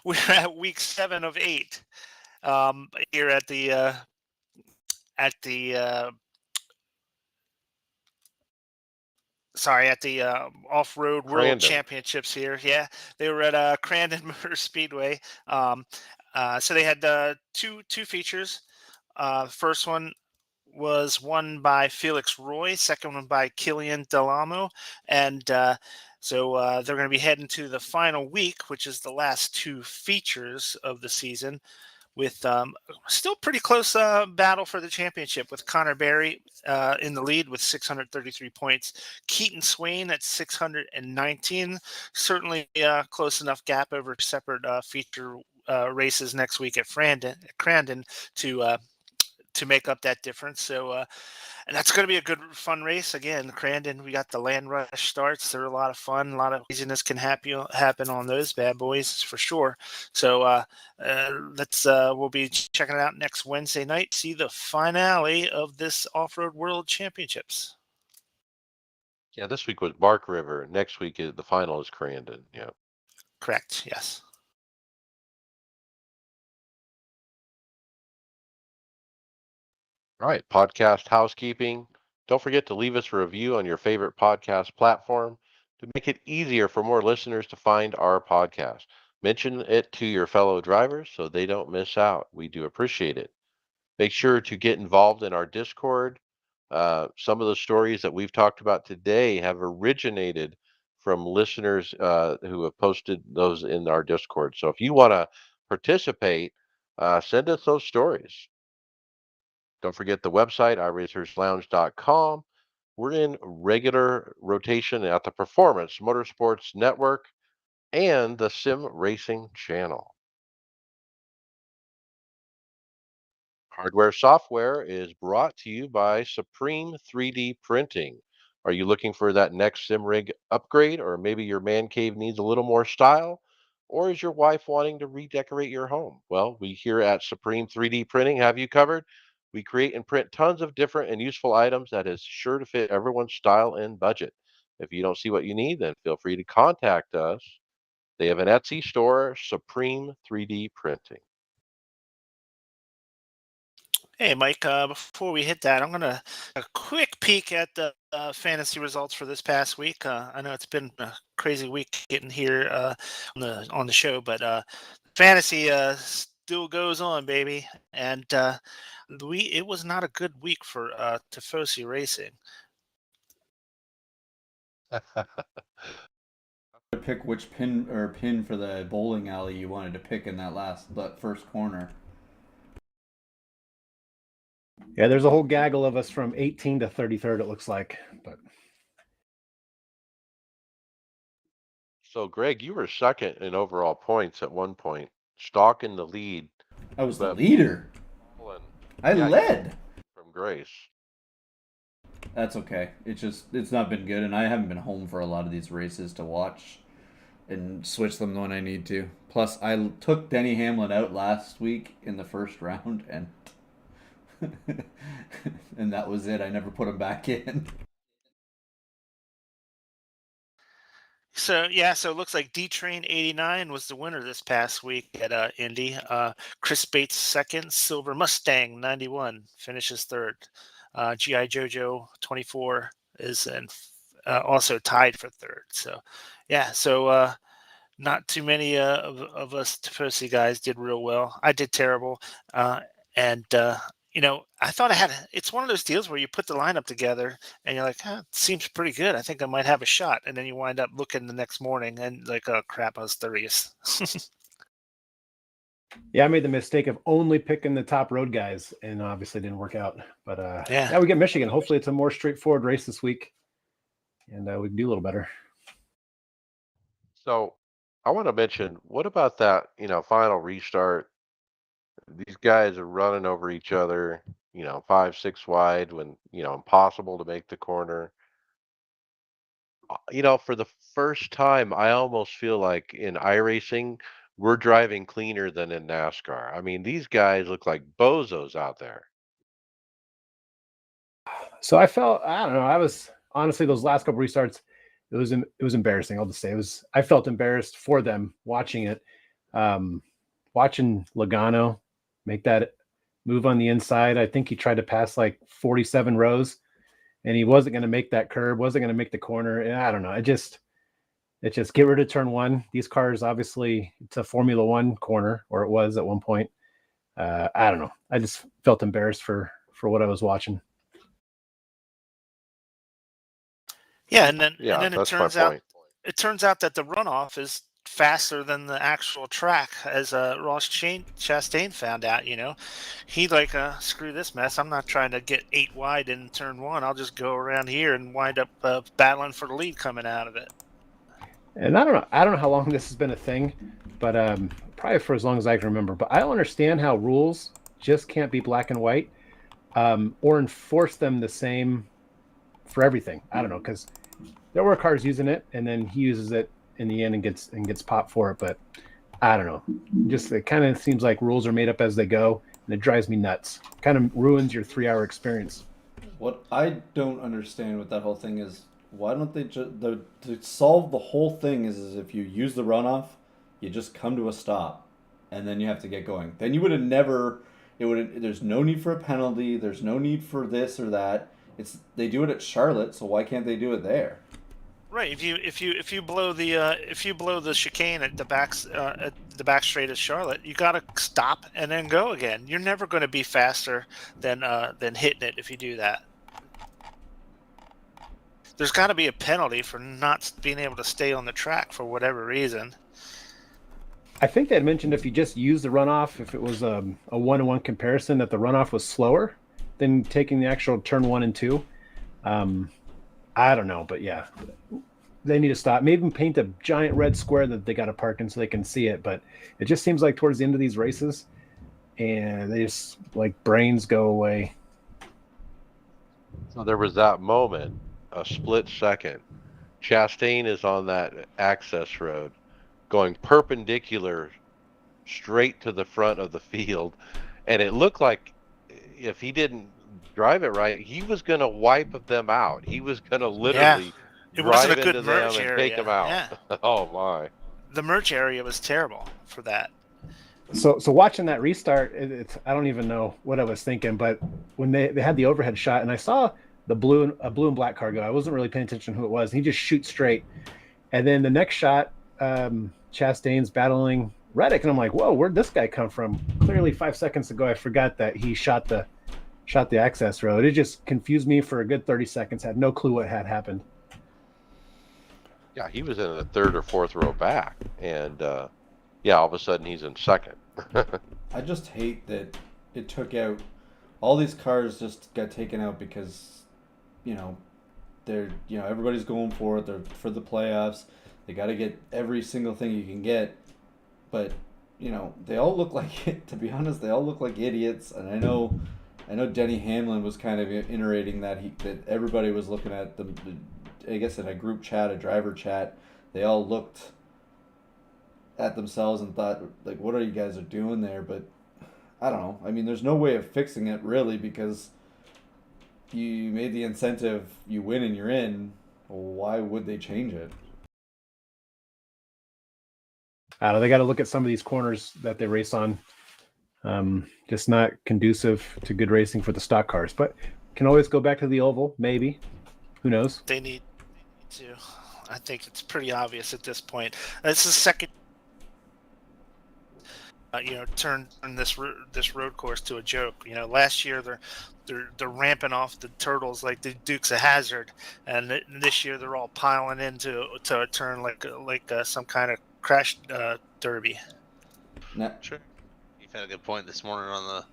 We're at week 7 of 8 here at the sorry, at the off-road world Crandon. championships here. Yeah, they were at Crandon Motor Speedway. So they had two features. First one was won by Felix Roy, second one by Killian Delamo, and they're going to be heading to the final week, which is the last 2 features of the season, with still pretty close battle for the championship, with Connor Berry in the lead with 633 points. Keaton Swain at 619. Certainly close enough gap over separate feature races next week at Crandon to make up that difference. So and that's going to be a good, fun race. Again, Crandon, we got the Land Rush starts. They're a lot of fun. A lot of craziness can happen on those bad boys for sure. So we'll be checking it out next Wednesday night. See the finale of this Off-Road World Championships. Yeah, this week was Bark River. Next week the final is Crandon. Yeah. Correct. Yes. All right, podcast housekeeping. Don't forget to leave us a review on your favorite podcast platform to make it easier for more listeners to find our podcast. Mention it to your fellow drivers so they don't miss out. We do appreciate it. Make sure to get involved in our Discord. Some of the stories that we've talked about today have originated from listeners who have posted those in our Discord. So if you want to participate, send us those stories. Don't forget the website, iRacersLounge.com. We're in regular rotation at the Performance Motorsports Network and the Sim Racing Channel. Hardware software is brought to you by Supreme 3D Printing. Are you looking for that next sim rig upgrade, or maybe your man cave needs a little more style? Or is your wife wanting to redecorate your home? Well, we here at Supreme 3D Printing have you covered. We create and print tons of different and useful items that is sure to fit everyone's style and budget. If you don't see what you need, then feel free to contact us. They have an Etsy store, Supreme 3D Printing. Hey, Mike, before we hit that, I'm going to a quick peek at the fantasy results for this past week. I know it's been a crazy week getting here on the show, but fantasy still goes on, baby. And it was not a good week for Tifosi Racing. To pick which pin for the bowling alley you wanted to pick in that first corner. Yeah, there's a whole gaggle of us from 18 to 33rd. It looks like, but So, Greg, you were second in overall points at one point, stalking the lead. I was the But leader. I yeah, led. from Grace. That's okay. It's not been good, and I haven't been home for a lot of these races to watch and switch them when I need to. Plus, I took Denny Hamlin out last week in the first round, and and that was it. I never put him back in. So it looks like D Train 89 was the winner this past week at Indy. Chris Bates second, Silver Mustang 91 finishes third. GI Jojo 24 is also tied for third. So not too many of us Tifosi guys did real well. I did terrible, and I thought it's one of those deals where you put the lineup together and you're like, it seems pretty good. I think I might have a shot. And then you wind up looking the next morning and like, oh crap, I was 30th. Yeah, I made the mistake of only picking the top road guys, and obviously didn't work out. But Yeah. we get Michigan. Hopefully, it's a more straightforward race this week, and we can do a little better. So I want to mention, what about that, final restart? These guys are running over each other, 5, 6 wide when, impossible to make the corner. For the first time, I almost feel like in iRacing, we're driving cleaner than in NASCAR. I mean, these guys look like bozos out there. So I felt, I don't know, I was honestly those last couple restarts, it was embarrassing. I'll just say I felt embarrassed for them watching it. Watching Logano make that move on the inside. I think he tried to pass like 47 rows, and he wasn't going to make that curb, wasn't going to make the corner. And I don't know. It just get rid of turn one. These cars, obviously, it's a Formula One corner, or it was at one point. I don't know. I just felt embarrassed for what I was watching. Yeah, and then Yeah, it that's my turns out point. that the runoff is faster than the actual track, as Ross Chastain found out. He like, screw this mess. I'm not trying to get 8 wide in turn one. I'll just go around here and wind up battling for the lead coming out of it. And I don't know how long this has been a thing, but probably for as long as I can remember. But I don't understand how rules just can't be black and white, or enforce them the same for everything. I don't know, because there were cars using it, and then he uses it in the end and gets popped for it. But I don't know. Just it kind of seems like rules are made up as they go, and it drives me nuts. Kind of ruins your 3-hour experience. What I don't understand with that whole thing is why don't they just to solve the whole thing is if you use the runoff, you just come to a stop, and then you have to get going. Then you would have never. It would. There's no need for a penalty. There's no need for this or that. They do it at Charlotte, so why can't they do it there? Right. If you blow the chicane at the back straight of Charlotte, you got to stop and then go again. You're never going to be faster than hitting it if you do that. There's got to be a penalty for not being able to stay on the track for whatever reason. I think they had mentioned if you just use the runoff, if it was a 1-to-1 comparison, that the runoff was slower than taking the actual turn 1 and 2. I don't know, but yeah, they need to stop. Maybe paint a giant red square that they got to park in so they can see it. But it just seems like towards the end of these races, and they just like brains go away. So there was that moment, a split second. Chastain is on that access road going perpendicular straight to the front of the field. And it looked like if he didn't drive it right, he was going to wipe them out. He was going to literally It wasn't drive a good into them merge and area. take them out. Yeah. Oh, my. The merge area was terrible for that. So watching that restart, it's I don't even know what I was thinking, but when they had the overhead shot and I saw a blue and black car go, I wasn't really paying attention to who it was. And he just shoots straight, and then the next shot, Chastain's battling Reddick, and I'm like, whoa, where'd this guy come from? Clearly, 5 seconds ago, I forgot that he shot the access road. It just confused me for a good 30 seconds. Had no clue what had happened. Yeah, he was in the third or fourth row back. And, all of a sudden he's in second. I just hate that it took out all these cars just got taken out because they're everybody's going for it. They're for the playoffs. They got to get every single thing you can get, but they all look like to be honest, they all look like idiots. And I know Denny Hamlin was kind of iterating that everybody was looking at the I guess in a group chat, a driver chat, they all looked at themselves and thought, like, what are you guys are doing there? But I don't know. I mean, there's no way of fixing it really because you made the incentive, you win and you're in. Why would they change it? I don't know. They got to look at some of these corners that they race on. Just not conducive to good racing for the stock cars. But can always go back to the oval, maybe. Who knows? They need to. I think it's pretty obvious at this point. It's the second. Turn this road course to a joke. Last year they're ramping off the turtles like the Dukes of Hazzard, and this year they're all piling into a turn like some kind of crash derby. Now, Sure. had a good point this morning on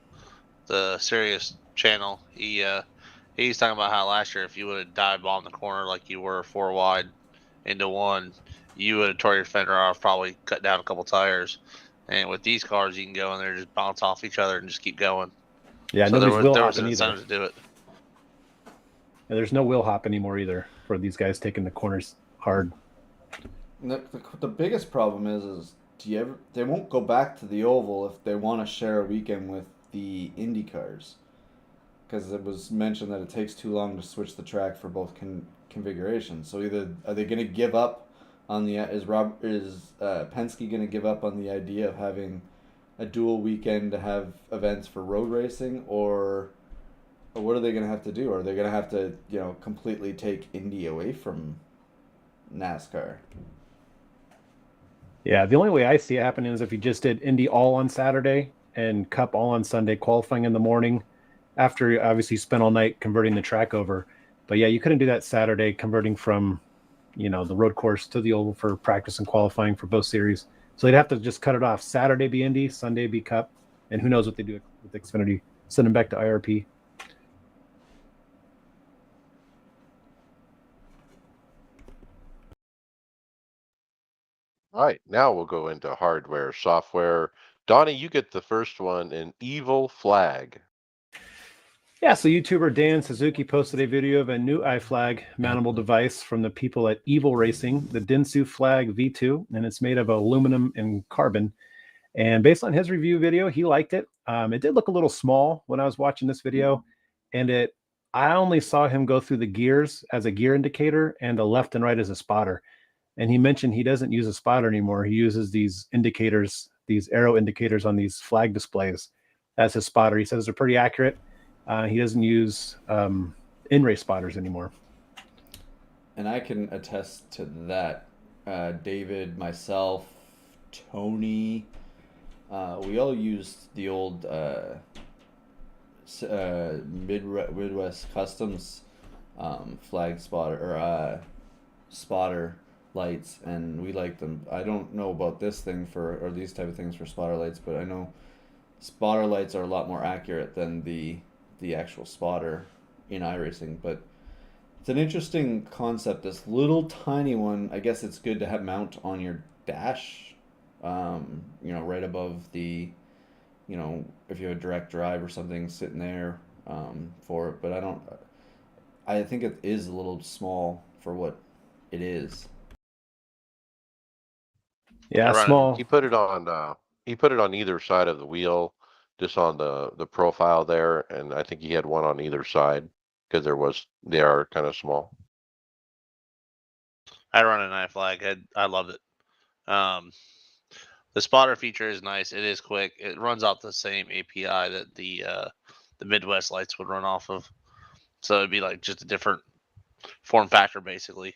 the Sirius channel. He's talking about how last year if you would have dive bombed the corner like you were 4 wide into 1, you would have tore your fender off, probably cut down a couple tires. And with these cars, you can go in there, just bounce off each other, and just keep going. Yeah, So nobody's wheel there was hopping an either. incentive to do it. Yeah, there's no wheel hop anymore either for these guys taking the corners hard. The biggest problem is they won't go back to the oval if they want to share a weekend with the Indy cars, because it was mentioned that it takes too long to switch the track for both configurations. So either are they going to give up on the is Penske going to give up on the idea of having a dual weekend to have events for road racing, or what are they going to have to do? Are they going to have to completely take Indy away from NASCAR? Yeah, the only way I see it happening is if you just did Indy all on Saturday and Cup all on Sunday, qualifying in the morning, after you obviously spent all night converting the track over. But yeah, you couldn't do that Saturday, converting from, the road course to the oval for practice and qualifying for both series. So they'd have to just cut it off. Saturday be Indy, Sunday be Cup, and who knows what they do with Xfinity. Send them back to IRP. All right, now we'll go into hardware, software. Donnie, you get the first one, an evil flag. Yeah, so YouTuber Dan Suzuki posted a video of a new iFlag mountable device from the people at Evil Racing, the Densu Flag V2, and it's made of aluminum and carbon. And based on his review video, he liked it. It did look a little small when I was watching this video, and I only saw him go through the gears as a gear indicator and the left and right as a spotter. And he mentioned he doesn't use a spotter anymore. He uses these indicators, these arrow indicators on these flag displays as his spotter. He says they're pretty accurate. He doesn't use in-race spotters anymore. And I can attest to that. David, myself, Tony, we all used the old Midwest Customs flag spotter or spotter lights, and we liked them. I don't know about this thing or these type of things for spotter lights, but I know spotter lights are a lot more accurate than the actual spotter in iRacing. But it's an interesting concept. This little tiny one, I guess it's good to have mount on your dash, right above the, if you have a direct drive or something sitting there for it. But I think it is a little small for what it is. Yeah, small. He put it on either side of the wheel, just on the profile there, and I think he had one on either side because they are kind of small. I run an iFlag. I loved it. The spotter feature is nice. It is quick. It runs off the same API that the Midwest lights would run off of. So it'd be like just a different form factor, basically.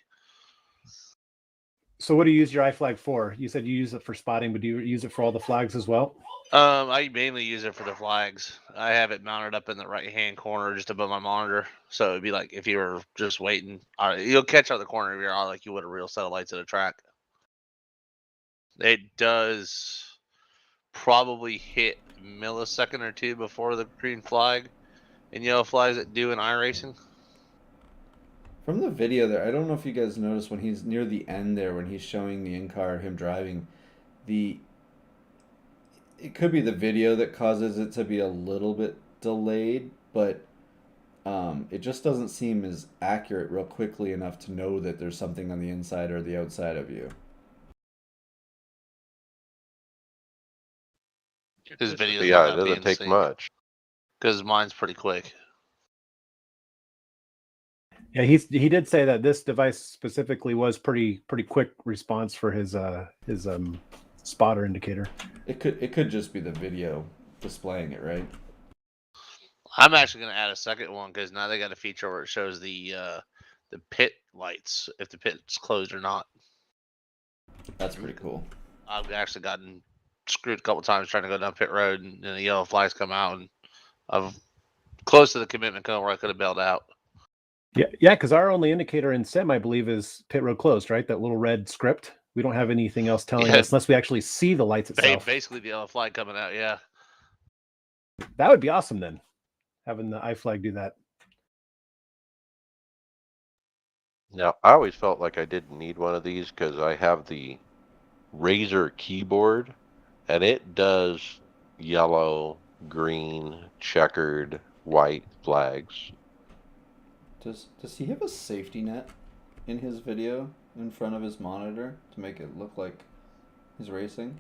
So what do you use your iFlag for? You said you use it for spotting, but do you use it for all the flags as well? I mainly use it for the flags. I have it mounted up in the right-hand corner just above my monitor. So it'd be like if you were just waiting, you'll catch out the corner of your eye like you would a real set of lights at a track. It does probably hit a millisecond or two before the green flag and yellow flags that do in iRacing. From the video there, I don't know if you guys noticed when he's near the end there, when he's showing the in-car, him driving, it could be the video that causes it to be a little bit delayed, but it just doesn't seem as accurate real quickly enough to know that there's something on the inside or the outside of you. His video, Yeah, it doesn't take much. Because mine's pretty quick. Yeah, he did say that this device specifically was pretty quick response for his spotter indicator. It could just be the video displaying it, right? I'm actually going to add a second one because now they got a feature where it shows the pit lights, if the pit's closed or not. That's pretty cool. I've actually gotten screwed a couple times trying to go down pit road, and the yellow flags come out, and I've close to the commitment cone where I could have bailed out. Yeah, because our only indicator in sim, I believe, is pit road closed, right? That little red script. We don't have anything else telling us unless we actually see the lights itself. Basically, the yellow flag coming out, yeah. That would be awesome then, having the iFlag do that. Now, I always felt like I didn't need one of these because I have the Razer keyboard, and it does yellow, green, checkered, white flags. Does he have a safety net in his video in front of his monitor to make it look like he's racing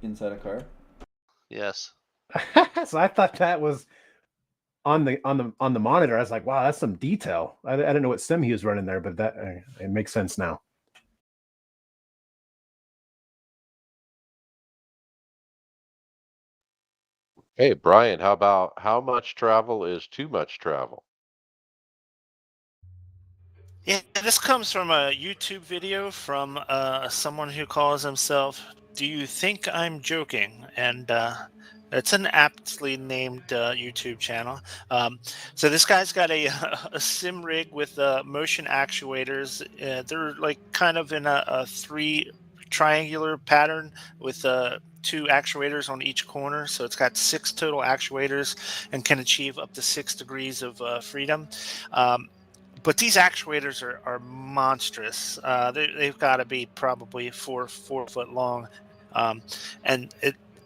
inside a car? Yes. So I thought that was on the monitor. I was like, wow, that's some detail. I didn't know what sim he was running there, but that it makes sense now. Hey, Brian, how about how much travel is too much travel? Yeah, this comes from a YouTube video from someone who calls himself "Do You Think I'm Joking?" and it's an aptly named YouTube channel. So this guy's got a sim rig with motion actuators. They're like kind of in a three triangular pattern with two actuators on each corner. So it's got 6 total actuators and can achieve up to 6 degrees of freedom. But these actuators are monstrous. They've got to be probably 4 foot long, um, and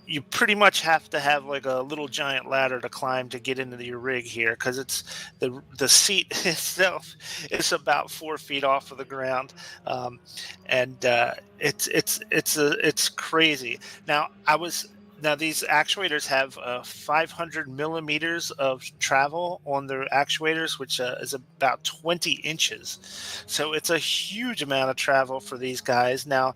you pretty much have to have like a little giant ladder to climb to get into your rig here because it's the seat itself is about 4 feet off of the ground, and it's crazy. Now these actuators have 500 millimeters of travel on their actuators, which is about 20 inches. So it's a huge amount of travel for these guys. Now,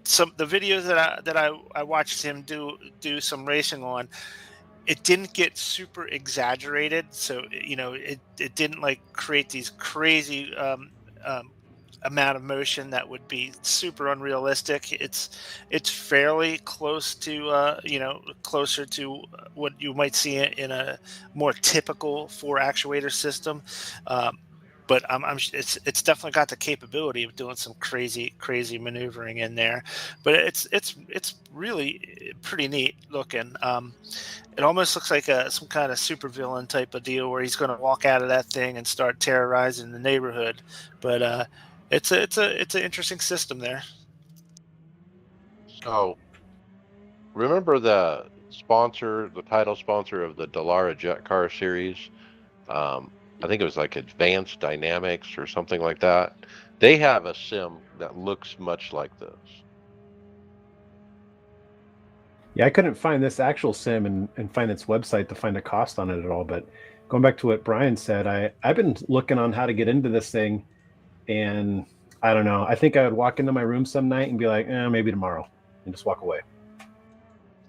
some the videos that I watched him do some racing on, it didn't get super exaggerated. So it didn't like create these crazy amount of motion that would be super unrealistic. It's fairly close to closer to what you might see in a more typical 4 actuator system. But it's definitely got the capability of doing some crazy maneuvering in there. But it's really pretty neat looking. It almost looks like some kind of supervillain type of deal where he's going to walk out of that thing and start terrorizing the neighborhood. But it's an interesting system there. So, remember the title sponsor of the Dallara Jet Car series? Um, I think it was like Advanced Dynamics or something like that. They have a sim that looks much like this. Yeah, I couldn't find this actual sim and find its website to find a cost on it at all. But going back to what Brian said, I've been looking on how to get into this thing, and I don't know. I think I would walk into my room some night and be like, maybe tomorrow, and just walk away.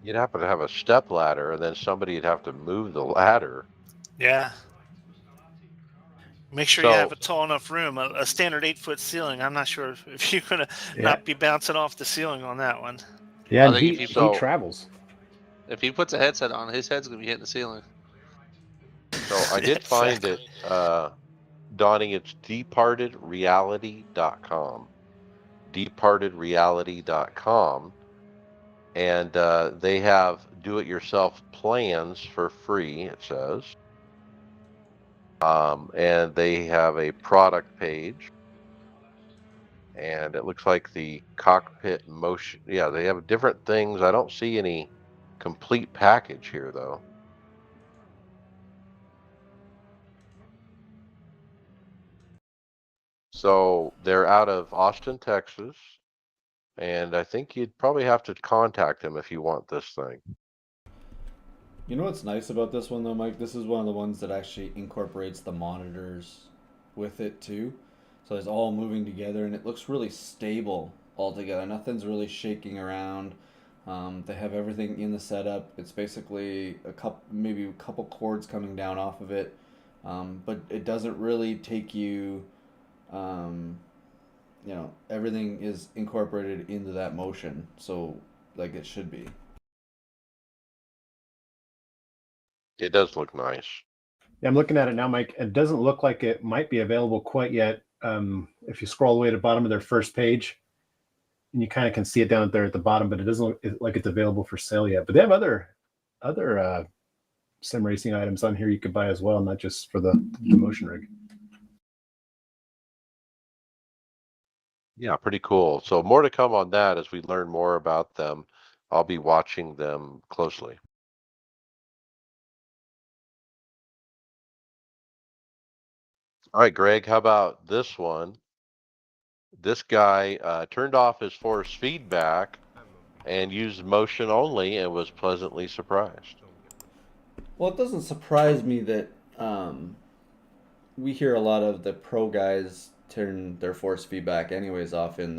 You'd have to have a step ladder, and then somebody'd have to move the ladder. Yeah. Make sure you have So, a tall enough room. A standard 8 foot ceiling. I'm not sure if you're gonna Yeah, not be bouncing off the ceiling on that one. yeah, I and think if he you he so, travels. if he puts a headset on, his head's gonna be hitting the ceiling. so I did find Exactly. it, Donnie. It's departedreality.com. Departedreality.com, and they have do-it-yourself plans for free. It says, and they have a product page, and it looks like the cockpit motion. Yeah, they have different things. I don't see any complete package here though. So they're out of Austin, Texas, and I think you'd probably have to contact them if you want this thing. You know what's nice about this one though, Mike? This is one of the ones that actually incorporates the monitors with it too. So it's all moving together and it looks really stable altogether. Nothing's really shaking around. They have everything in the setup. It's basically maybe a couple cords coming down off of it, but it doesn't really take you. Um, everything is incorporated into that motion, so like it should be. It does look nice. Yeah, I'm looking at it now, Mike. It doesn't look like it might be available quite yet. If you scroll all the way to the bottom of their first page, and you kind of can see it down there at the bottom, but it doesn't look like it's available for sale yet. But they have other other sim racing items on here you could buy as well, not just for the motion rig. Yeah, pretty cool. So more to come on that as we learn more about them. I'll be watching them closely. All right, Greg, how about this one? This guy turned off his force feedback and used motion only and was pleasantly surprised. Well, it doesn't surprise me that we hear a lot of the pro guys turn their force feedback anyways off in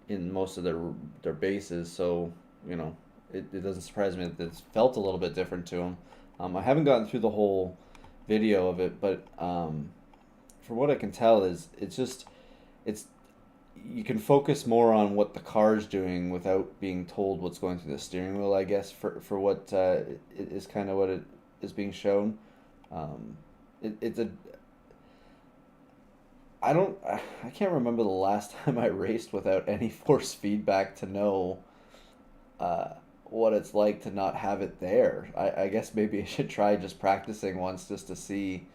most of their bases. So it doesn't surprise me that it's felt a little bit different to them. I haven't gotten through the whole video of it, but from what I can tell, it's you can focus more on what the car's doing without being told what's going through the steering wheel. I guess for what is kind of what it is being shown. It's a I can't remember the last time I raced without any force feedback to know what it's like to not have it there. I guess maybe I should try just practicing once just to see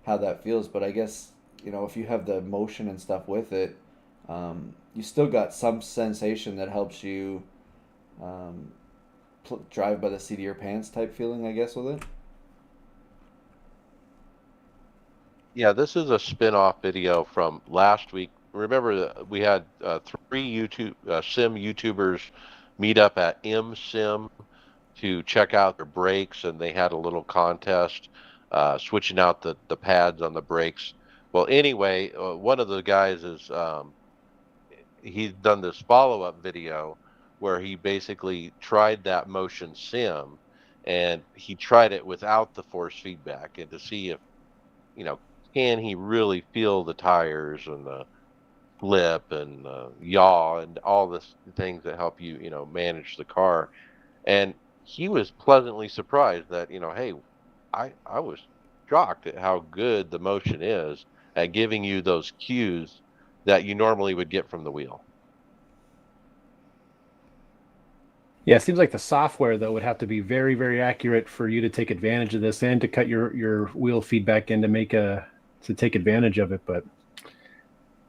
how that feels. But I guess, if you have the motion and stuff with it, you still got some sensation that helps you um, drive by the seat of your pants type feeling, I guess, with it. Yeah, this is a spin-off video from last week. Remember, we had three sim YouTubers meet up at MSim to check out their brakes, and they had a little contest switching out the pads on the brakes. Well, anyway, one of the guys is he's done this follow-up video where he basically tried that motion sim, and he tried it without the force feedback, and to see if you know can he really feel the tires and the flip and yaw and all this things that help you manage the car. And he was pleasantly surprised that hey, I was shocked at how good the motion is at giving you those cues that you normally would get from the wheel. Yeah, it seems like the software though would have to be very, very accurate for you to take advantage of this and to cut your wheel feedback in to take advantage of it. But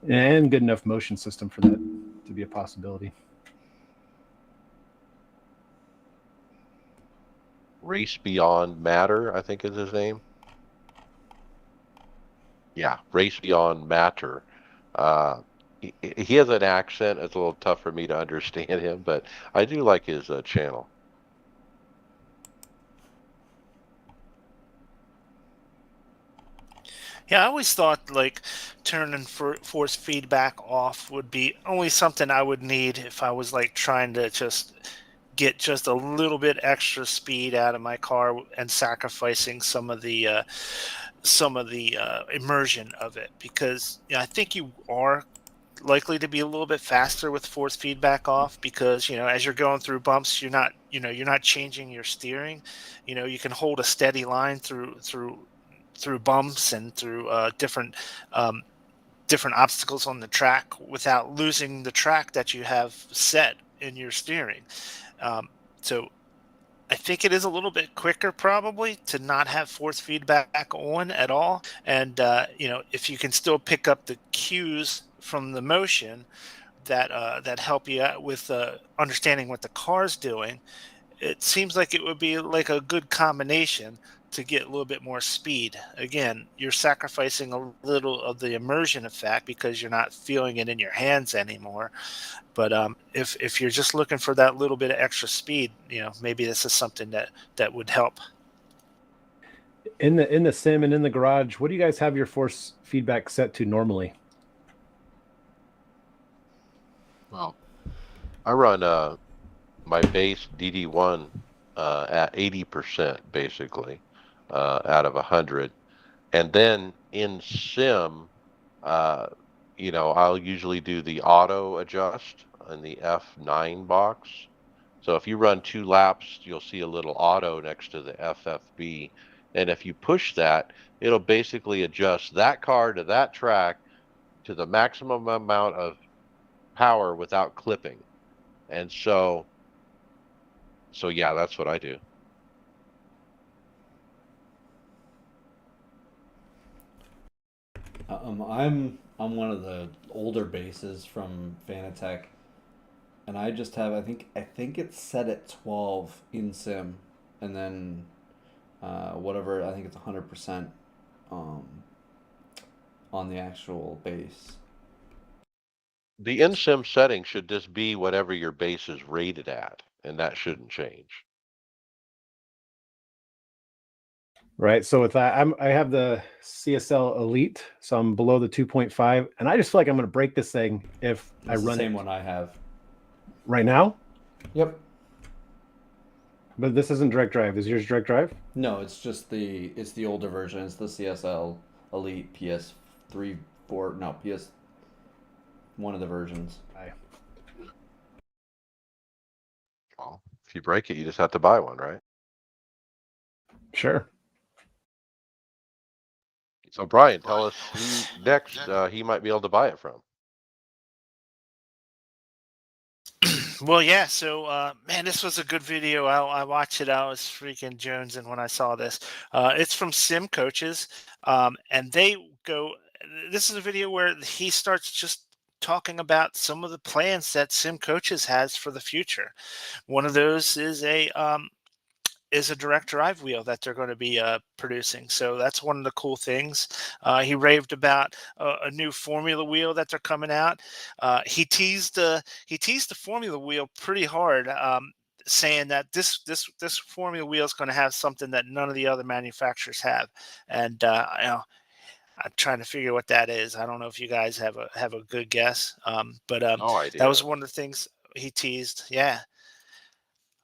and good enough motion system for that to be a possibility. Race Beyond Matter, I think is his name. Yeah, Race Beyond Matter. Uh, he has an accent. It's a little tough for me to understand him, but I do like his channel. Yeah, I always thought like turning force feedback off would be only something I would need if I was like trying to just get just a little bit extra speed out of my car and sacrificing some of the immersion of it, because I think you are likely to be a little bit faster with force feedback off, because as you're going through bumps, you're not changing your steering. You can hold a steady line through bumps and through um, different obstacles on the track without losing the track that you have set in your steering. So I think it is a little bit quicker probably to not have force feedback on at all. And if you can still pick up the cues from the motion that help you out with understanding what the car's doing, it seems like it would be like a good combination to get a little bit more speed. Again, you're sacrificing a little of the immersion effect because you're not feeling it in your hands anymore. But if you're just looking for that little bit of extra speed, maybe this is something that would help. In the sim and in the garage, what do you guys have your force feedback set to normally? Well, I run my base DD1 at 80% basically out of 100, and then in sim, uh, I'll usually do the auto adjust in the F9 box. So if you run 2 laps, you'll see a little auto next to the FFB. And if you push that, it'll basically adjust that car to that track to the maximum amount of power without clipping. And so yeah, that's what I do. I'm one of the older bases from Fanatec, and I just have I think it's set at 12 in sim, and then whatever I think it's 100% um, on the actual base. The in-sim setting should just be whatever your base is rated at, and that shouldn't change. Right. So with that, I have the CSL Elite, so I'm below the 2.5, and I just feel like I'm going to break this thing if I It's the run same it one I have. right now. Yep. But this isn't direct drive. Is yours direct drive? No, it's just it's the older version. It's the CSL Elite PS3, 4, no, PS one of the versions. Well, if you break it, you just have to buy one, right? Sure. So Brian, tell us who next he might be able to buy it from. Well, yeah. So, man, this was a good video. I watched it. I was freaking jonesing when I saw this. It's from Sim Coaches, and they go. This is a video where he starts just talking about some of the plans that Sim Coaches has for the future. One of those is a direct drive wheel that they're going to be producing. So that's one of the cool things. He raved about a new Formula wheel that they're coming out. He teased the Formula wheel pretty hard, saying that this Formula wheel is going to have something that none of the other manufacturers have, and I'm trying to figure what that is. I don't know if you guys have a good guess, but No that was idea. one of the things he teased. Yeah.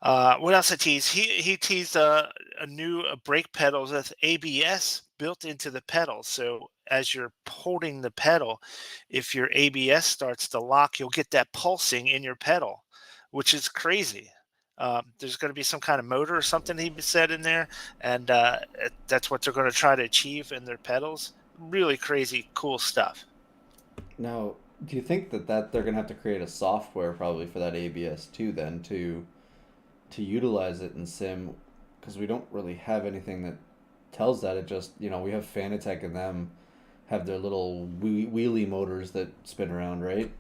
What else I teased? He teased a new brake pedals with ABS built into the pedal. So as you're holding the pedal, if your ABS starts to lock, you'll get that pulsing in your pedal, which is crazy. There's going to be some kind of motor or something he said in there, and that's what they're going to try to achieve in their pedals. Really crazy, cool stuff. Now, do you think that they're gonna have to create a software probably for that ABS too, then to utilize it in sim, because we don't really have anything that tells that. It just, we have Fanatec and them have their little wheelie motors that spin around, right?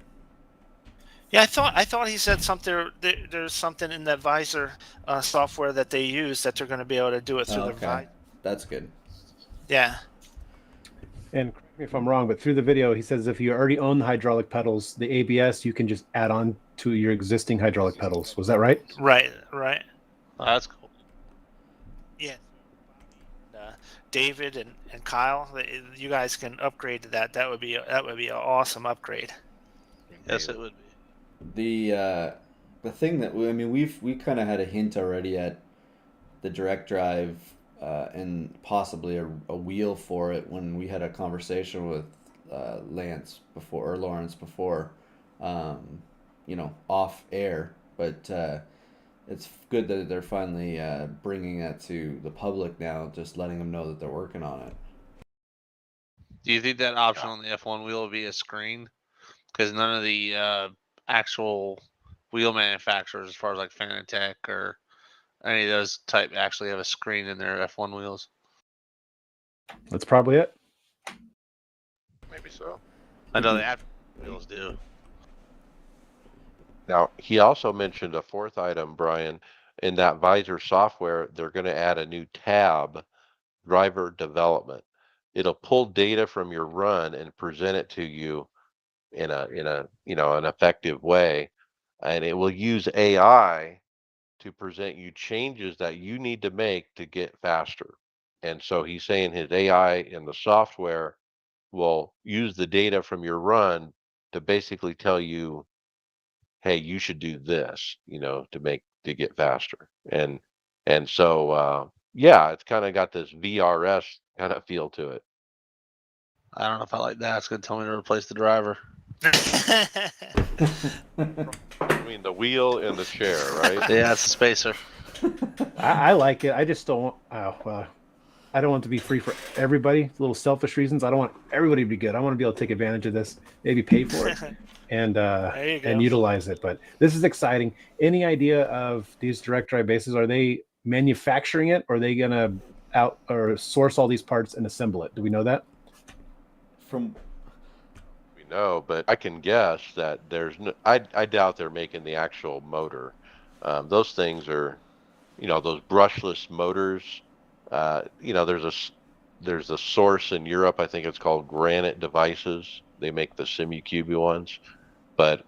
Yeah, I thought he said something. There's something in that visor software that they use that they're going to be able to do it through Oh, their okay, visor. that's good. Yeah. And correct me if I'm wrong, but through the video, he says if you already own the hydraulic pedals, the ABS, you can just add on to your existing hydraulic pedals. Was that right? Right. Right. Oh, that's cool. Yeah. David and Kyle, you guys can upgrade to that. That would be an awesome upgrade. Yes, it would be. The thing that we kind of had a hint already at the direct drive and possibly a wheel for it when we had a conversation with Lawrence before, off air. But it's good that they're finally bringing that to the public now, just letting them know that they're working on it. Do you think that option on the F1 wheel will be a screen? Because none of the actual wheel manufacturers, as far as like Fanatec or any of those type, actually have a screen in their F1 wheels. That's probably it. Maybe so. I know the after wheels do. Now, he also mentioned a fourth item, Brian. In that visor software, they're going to add a new tab, driver development. It'll pull data from your run and present it to you in a an effective way, and it will use AI to present you changes that you need to make to get faster. And so he's saying his AI in the software will use the data from your run to basically tell you, hey, you should do this, to get faster. And so yeah, it's kind of got this VRS kind of feel to it. I don't know if I like that. It's going to tell me to replace the driver. I mean, the wheel and the chair, right? Yeah, it's a spacer. I like it. I just don't want. I don't want it to be free for everybody. Little selfish reasons. I don't want everybody to be good. I want to be able to take advantage of this, maybe pay for it, and There you go. and utilize it. But this is exciting. Any idea of these direct drive bases? Are they manufacturing it, or are they gonna out or source all these parts and assemble it? Do we know that? From We know, but I can guess that there's no. I doubt they're making the actual motor. Those things are, those brushless motors. There's a source in Europe. I think it's called Granite Devices. They make the Simucube ones, but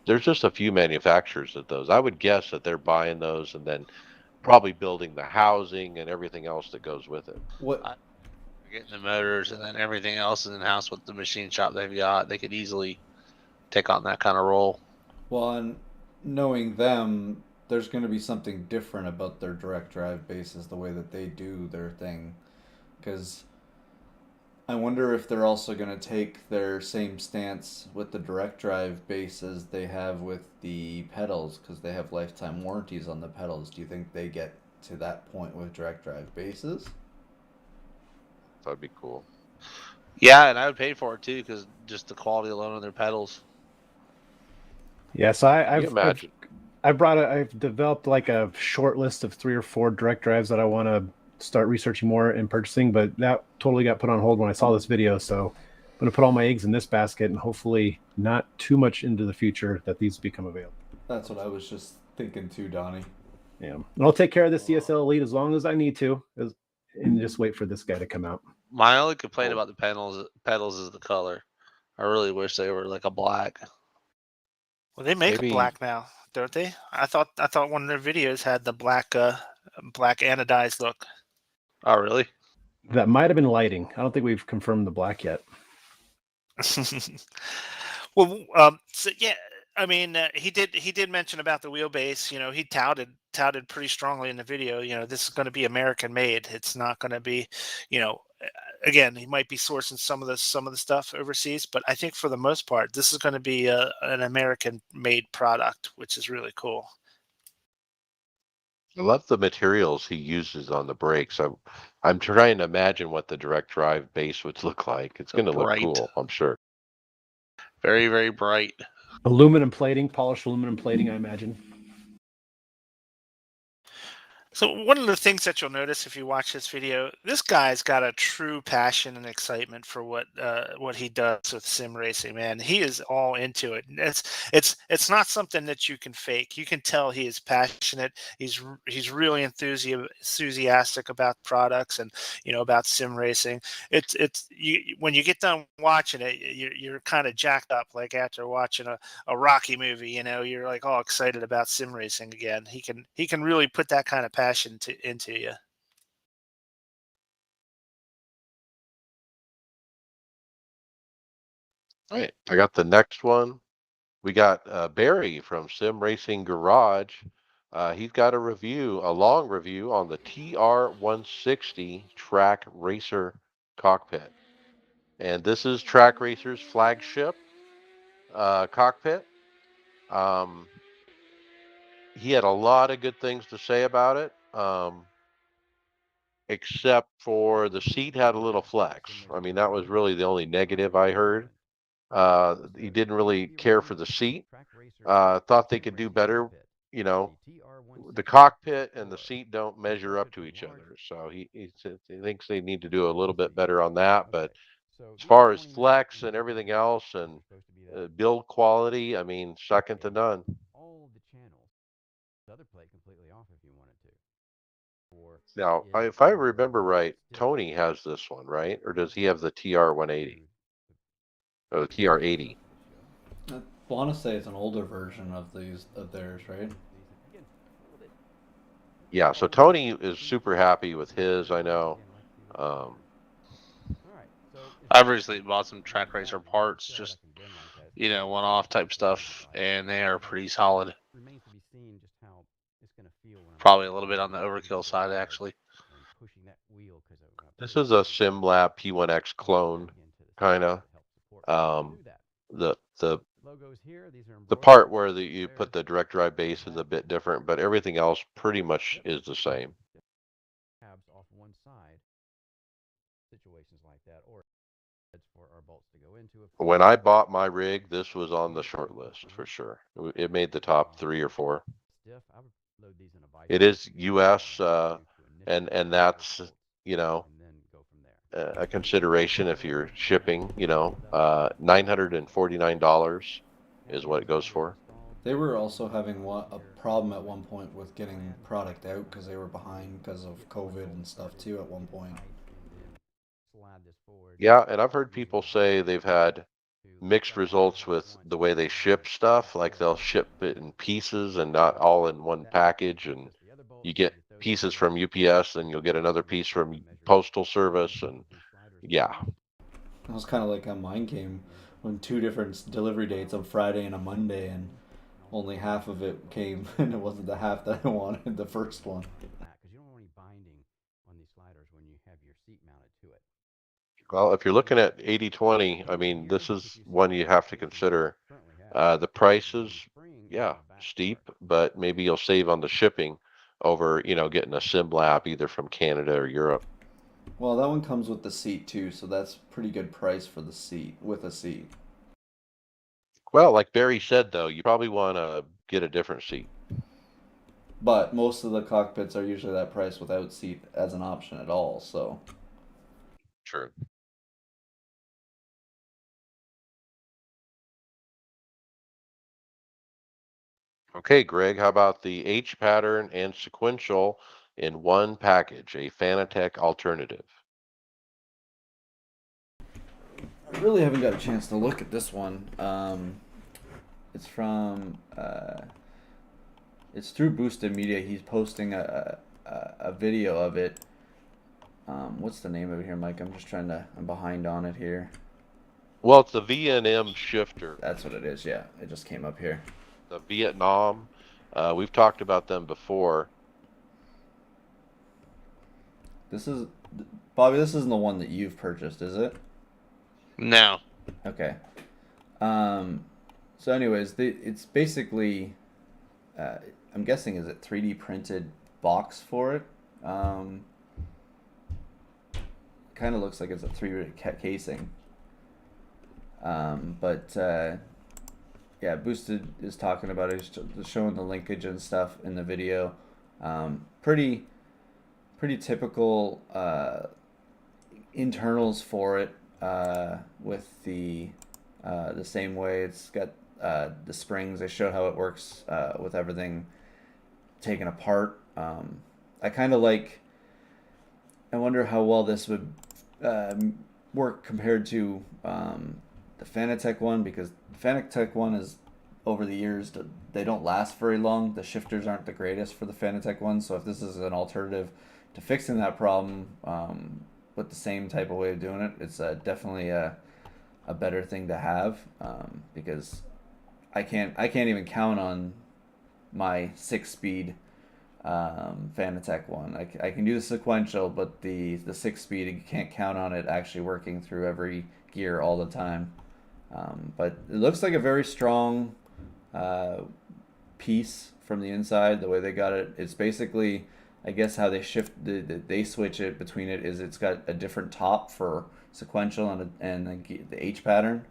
there's just a few manufacturers of those. I would guess that they're buying those and then probably building the housing and everything else that goes with it. what? Getting the motors and then everything else is in house with the machine shop they've got. They could easily take on that kind of role. Well, and knowing them, there's going to be something different about their direct drive bases, the way that they do their thing. Because I wonder if they're also going to take their same stance with the direct drive bases they have with the pedals, because they have lifetime warranties on the pedals. Do you think they get to that point with direct drive bases? That'd be cool. Yeah, and I would pay for it too because just the quality alone of their pedals. Yeah, so Can you imagine? I've developed like a short list of 3 or 4 direct drives that I want to start researching more and purchasing, but that totally got put on hold when I saw this video. So I'm going to put all my eggs in this basket and hopefully not too much into the future that these become available. That's what I was just thinking too, Donnie. Yeah, and I'll take care of this DSL Elite as long as I need to, and just wait for this guy to come out. My only complaint about the pedals is the color. I really wish they were like a black. Well, they make a black now, don't they? I thought one of their videos had the black anodized look. Oh, really? That might have been lighting. I don't think we've confirmed the black yet. Well, so yeah, I mean, he did mention about the wheelbase. You know, he touted pretty strongly in the video. You know, this is going to be American made. It's not going to be, you know, again, he might be sourcing some of the stuff overseas, but I think for the most part, this is going to be an American made product, which is really cool. I love the materials he uses on the brakes. I'm trying to imagine what the direct drive base would look like. It's going to look cool, I'm sure. Very, very bright. Aluminum plating, polished aluminum plating, I imagine. So one of the things that you'll notice if you watch this video, this guy's got a true passion and excitement for what he does with sim racing. Man, he is all into it. And it's not something that you can fake. You can tell he is passionate. He's really enthusiastic about products and about sim racing. It's you when you get done watching it, you're kind of jacked up like after watching a Rocky movie. You're like all excited about sim racing again. He can really put that kind of passion into you. All right, I got the next one. We got Barry from Sim Racing Garage. He's got a long review on the TR160 Track Racer cockpit. And this is Track Racer's flagship cockpit. He had a lot of good things to say about it, except for the seat had a little flex. I mean, that was really the only negative I heard. He didn't really care for the seat. Thought they could do better. You know, the cockpit and the seat don't measure up to each other. So he thinks they need to do a little bit better on that. But as far as flex and everything else and build quality, I mean, second to none. Now, if I remember right, Tony has this one, right? Or does he have the TR180? Or the TR80? I want to say it's an older version of theirs, right? Yeah, so Tony is super happy with his, I know. I've recently bought some track racer parts, just one-off type stuff, and they are pretty solid. Probably a little bit on the overkill side, actually. This is a SimLab P1X clone, kind of. The part where you put the direct drive base is a bit different, but everything else pretty much is the same. When I bought my rig, this was on the short list for sure. It made the top 3 or 4. It is US, and that's a consideration if you're shipping. $949 is what it goes for. They were also having a problem at one point with getting product out because they were behind because of COVID and stuff too at one point. Yeah, and I've heard people say they've had mixed results with the way they ship stuff. Like they'll ship it in pieces and not all in one package, and you get pieces from UPS, and you'll get another piece from Postal Service, and yeah. It was kind of like how mine came on two different delivery dates, on Friday and a Monday, and only half of it came, and it wasn't the half that I wanted, the first one. Well, if you're looking at 80/20, I mean, this is one you have to consider. The prices, yeah, steep, but maybe you'll save on the shipping over, getting a sim lab either from Canada or Europe. Well, that one comes with the seat too, so that's pretty good price for the seat, with a seat. Well, like Barry said, though, you probably want to get a different seat. But most of the cockpits are usually that price without seat as an option at all, so. Sure. Okay, Greg, how about the H pattern and sequential in one package, a Fanatec alternative? I really haven't got a chance to look at this one. It's from it's through Boosted Media. He's posting a video of it. What's the name of it here, Mike? I'm behind on it here. Well, it's the V&M shifter, That's what it is. Yeah, it just came up here. the Vietnam. We've talked about them before. This is Bobby. This isn't the one that you've purchased, is it? No. Okay. So, anyways, it's basically, I'm guessing, is it 3D printed box for it? Kind of looks like it's a 3D casing. But yeah, Boosted is talking about it, he's showing the linkage and stuff in the video. Pretty typical internals for it, with the same way it's got the springs. They showed how it works with everything taken apart. I kind of like. I wonder how well this would work compared to the Fanatec one, because the Fanatec one is, over the years, they don't last very long. The shifters aren't the greatest for the Fanatec one, so if this is an alternative to fixing that problem with the same type of way of doing it, it's definitely a better thing to have, because I can't even count on my 6-speed Fanatec one. I can do the sequential, but the 6-speed, you can't count on it actually working through every gear all the time. But it looks like a very strong piece from the inside. The way they got it, it's basically, I guess, how they they switch it between it is it's got a different top for sequential and the H pattern.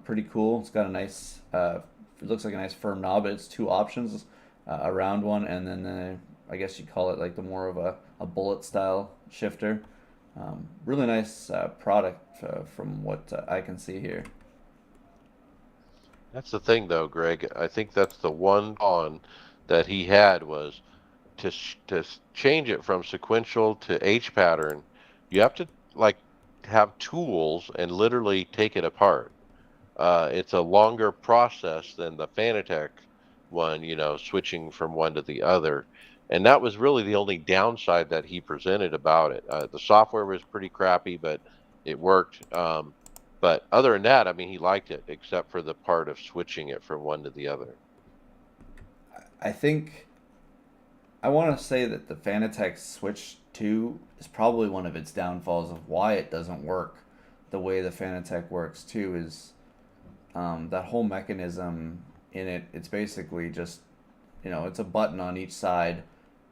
Pretty cool. It's got a nice, it looks like a nice firm knob. But it's two options, a round one, and then I guess you call it like the more of a bullet style shifter. Really nice product from what I can see here. That's the thing, though, Greg. I think that's the one on that he had was to change it from sequential to H pattern. You have to like have tools and literally take it apart. It's a longer process than the Fanatec one, switching from one to the other. And that was really the only downside that he presented about it. The software was pretty crappy, but it worked. But other than that, I mean, he liked it, except for the part of switching it from one to the other. I think I want to say that the Fanatec Switch 2 is probably one of its downfalls of why it doesn't work the way the Fanatec works too, is that whole mechanism in it. It's basically just, it's a button on each side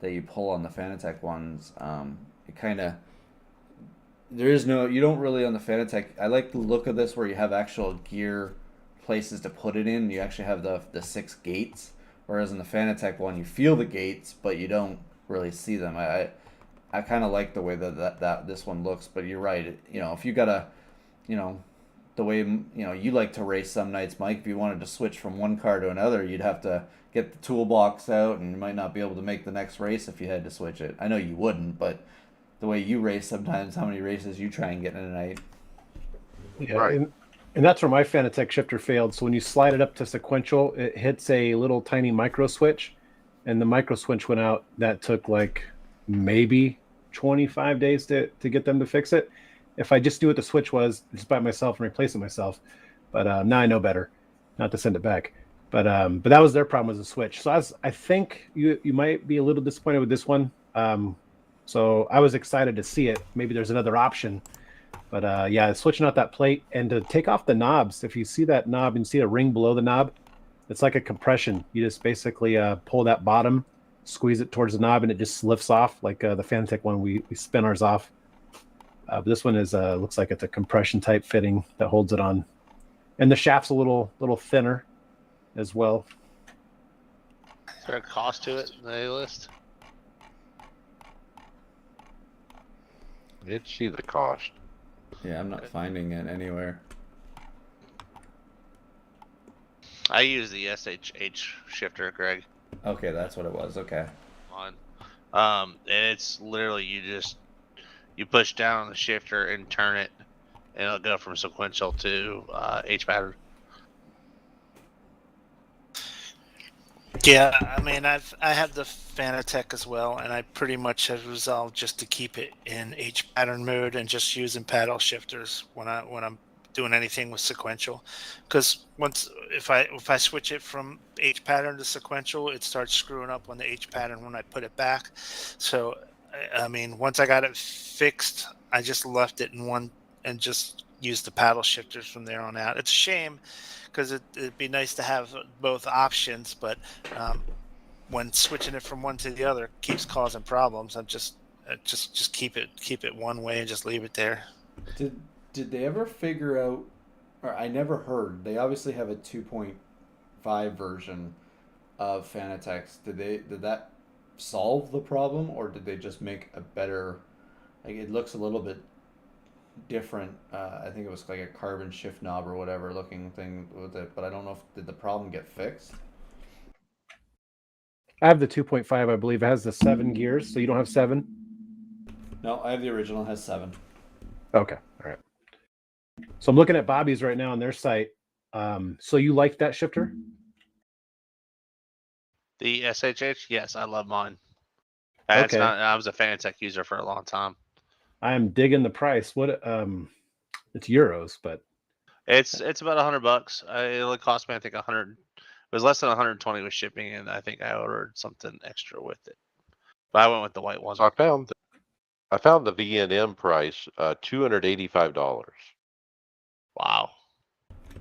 that you pull on the Fanatec ones. It kind of, there is no, you don't really on the Fanatec. I like the look of this where you have actual gear places to put it in. You actually have the 6 gates, whereas in the Fanatec one you feel the gates but you don't really see them. I kind of like the way that this one looks. But you're right. If you gotta, you know, the way you like to race some nights, Mike. If you wanted to switch from one car to another, you'd have to get the toolbox out, and you might not be able to make the next race if you had to switch it. I know you wouldn't, but the way you race sometimes, how many races you try and get in a night. Yeah, Right. and that's where my Fanatec shifter failed. So when you slide it up to sequential, it hits a little tiny micro switch, and the micro switch went out. That took like maybe 25 days to get them to fix it. If I just knew what the switch was, just by myself and replace it myself. But now I know better, not to send it back. But that was their problem, was the switch. So I think you might be a little disappointed with this one. So I was excited to see it. Maybe there's another option. But yeah, switching out that plate and to take off the knobs. If you see that knob and see a ring below the knob, it's like a compression. You just basically pull that bottom, squeeze it towards the knob, and it just lifts off like the Fanatec one. We spin ours off. But this one is looks like it's a compression type fitting that holds it on, and the shaft's a little thinner as well. Is there a cost to it in the A list? I did see the cost. Yeah, I'm not finding it anywhere. I use the SHH shifter, Greg, Okay, that's what it was. Okay. on. And it's literally you push down on the shifter and turn it, and it'll go from sequential to H pattern. Yeah, I mean, I have the Fanatec as well, and I pretty much have resolved just to keep it in H pattern mode and just using paddle shifters when I'm doing anything with sequential. Because if I switch it from H pattern to sequential, it starts screwing up on the H pattern when I put it back. So I mean, once I got it fixed, I just left it in one and just used the paddle shifters from there on out. It's a shame because it'd be nice to have both options, but when switching it from one to the other keeps causing problems. I'm just keep it one way and just leave it there. Did they ever figure out? Or I never heard. They obviously have a 2.5 version of Fanatec's. Did that solve the problem, or did they just make a better? Like, it looks a little bit different. I think it was like a carbon shift knob or whatever looking thing with it, but I don't know if did the problem get fixed. I have the 2.5, I believe. It has the 7 gears, so you don't have 7? No, I have the original. It has 7. Okay, all right. So I'm looking at Bobby's right now on their site. So you like that shifter? The SHH, yes, I love mine. Okay. I was a Fanatec user for a long time. I am digging the price. What it's euros, but It's about $100. It cost me, I think, 100. It was less than 120 with shipping, and I think I ordered something extra with it. But I went with the white one. So I found the V&M price, $285. Wow.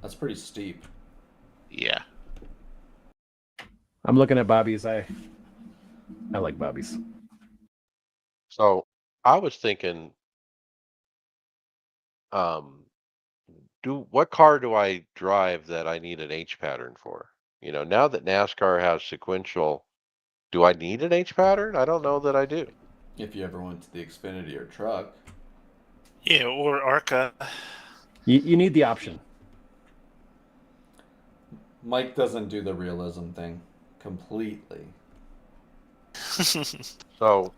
That's pretty steep. Yeah. I'm looking at Bobby's. I like Bobby's. So I was thinking, what car do I drive that I need an H pattern for? Now that NASCAR has sequential, do I need an H pattern? I don't know that I do. If you ever went to the Xfinity or truck. Yeah, or Arca. You need the option. Mike doesn't do the realism thing completely. So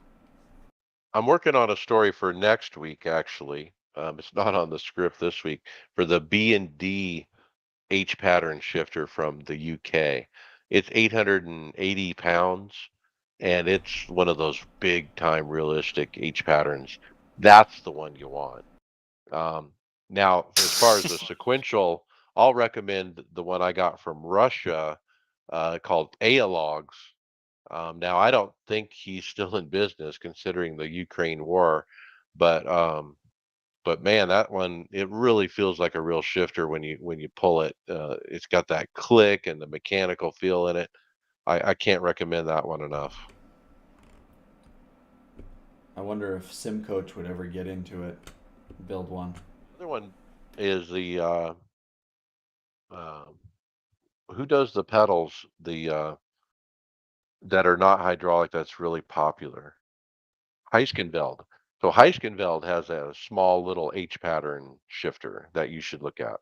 I'm working on a story for next week, actually. It's not on the script this week for the B&D H pattern shifter from the UK. It's 880 pounds, and it's one of those big time realistic H patterns. That's the one you want. Now, as far as the sequential, I'll recommend the one I got from Russia, called Aologs. Now, I don't think he's still in business considering the Ukraine war, but man, that one, it really feels like a real shifter when you pull it. It's got that click and the mechanical feel in it. I can't recommend that one enough. I wonder if SimCoach would ever get into it, build one. The other one is the who does the pedals that are not hydraulic, that's really popular. Heiskenveld. So Heiskenveld has a small little H pattern shifter that you should look at.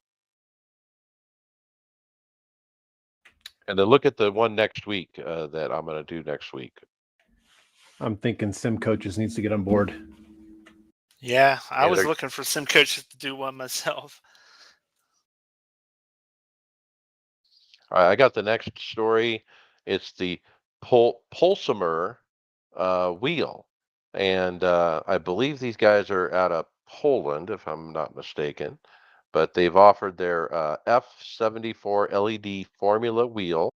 And then look at the one next week that I'm going to do next week. I'm thinking Sim Coaches needs to get on board. Yeah, I Yeah, was they're- looking for Sim Coaches to do one myself. All right, I got the next story. It's the Pulsimer wheel. And I believe these guys are out of Poland, if I'm not mistaken. But they've offered their F74 LED formula wheel.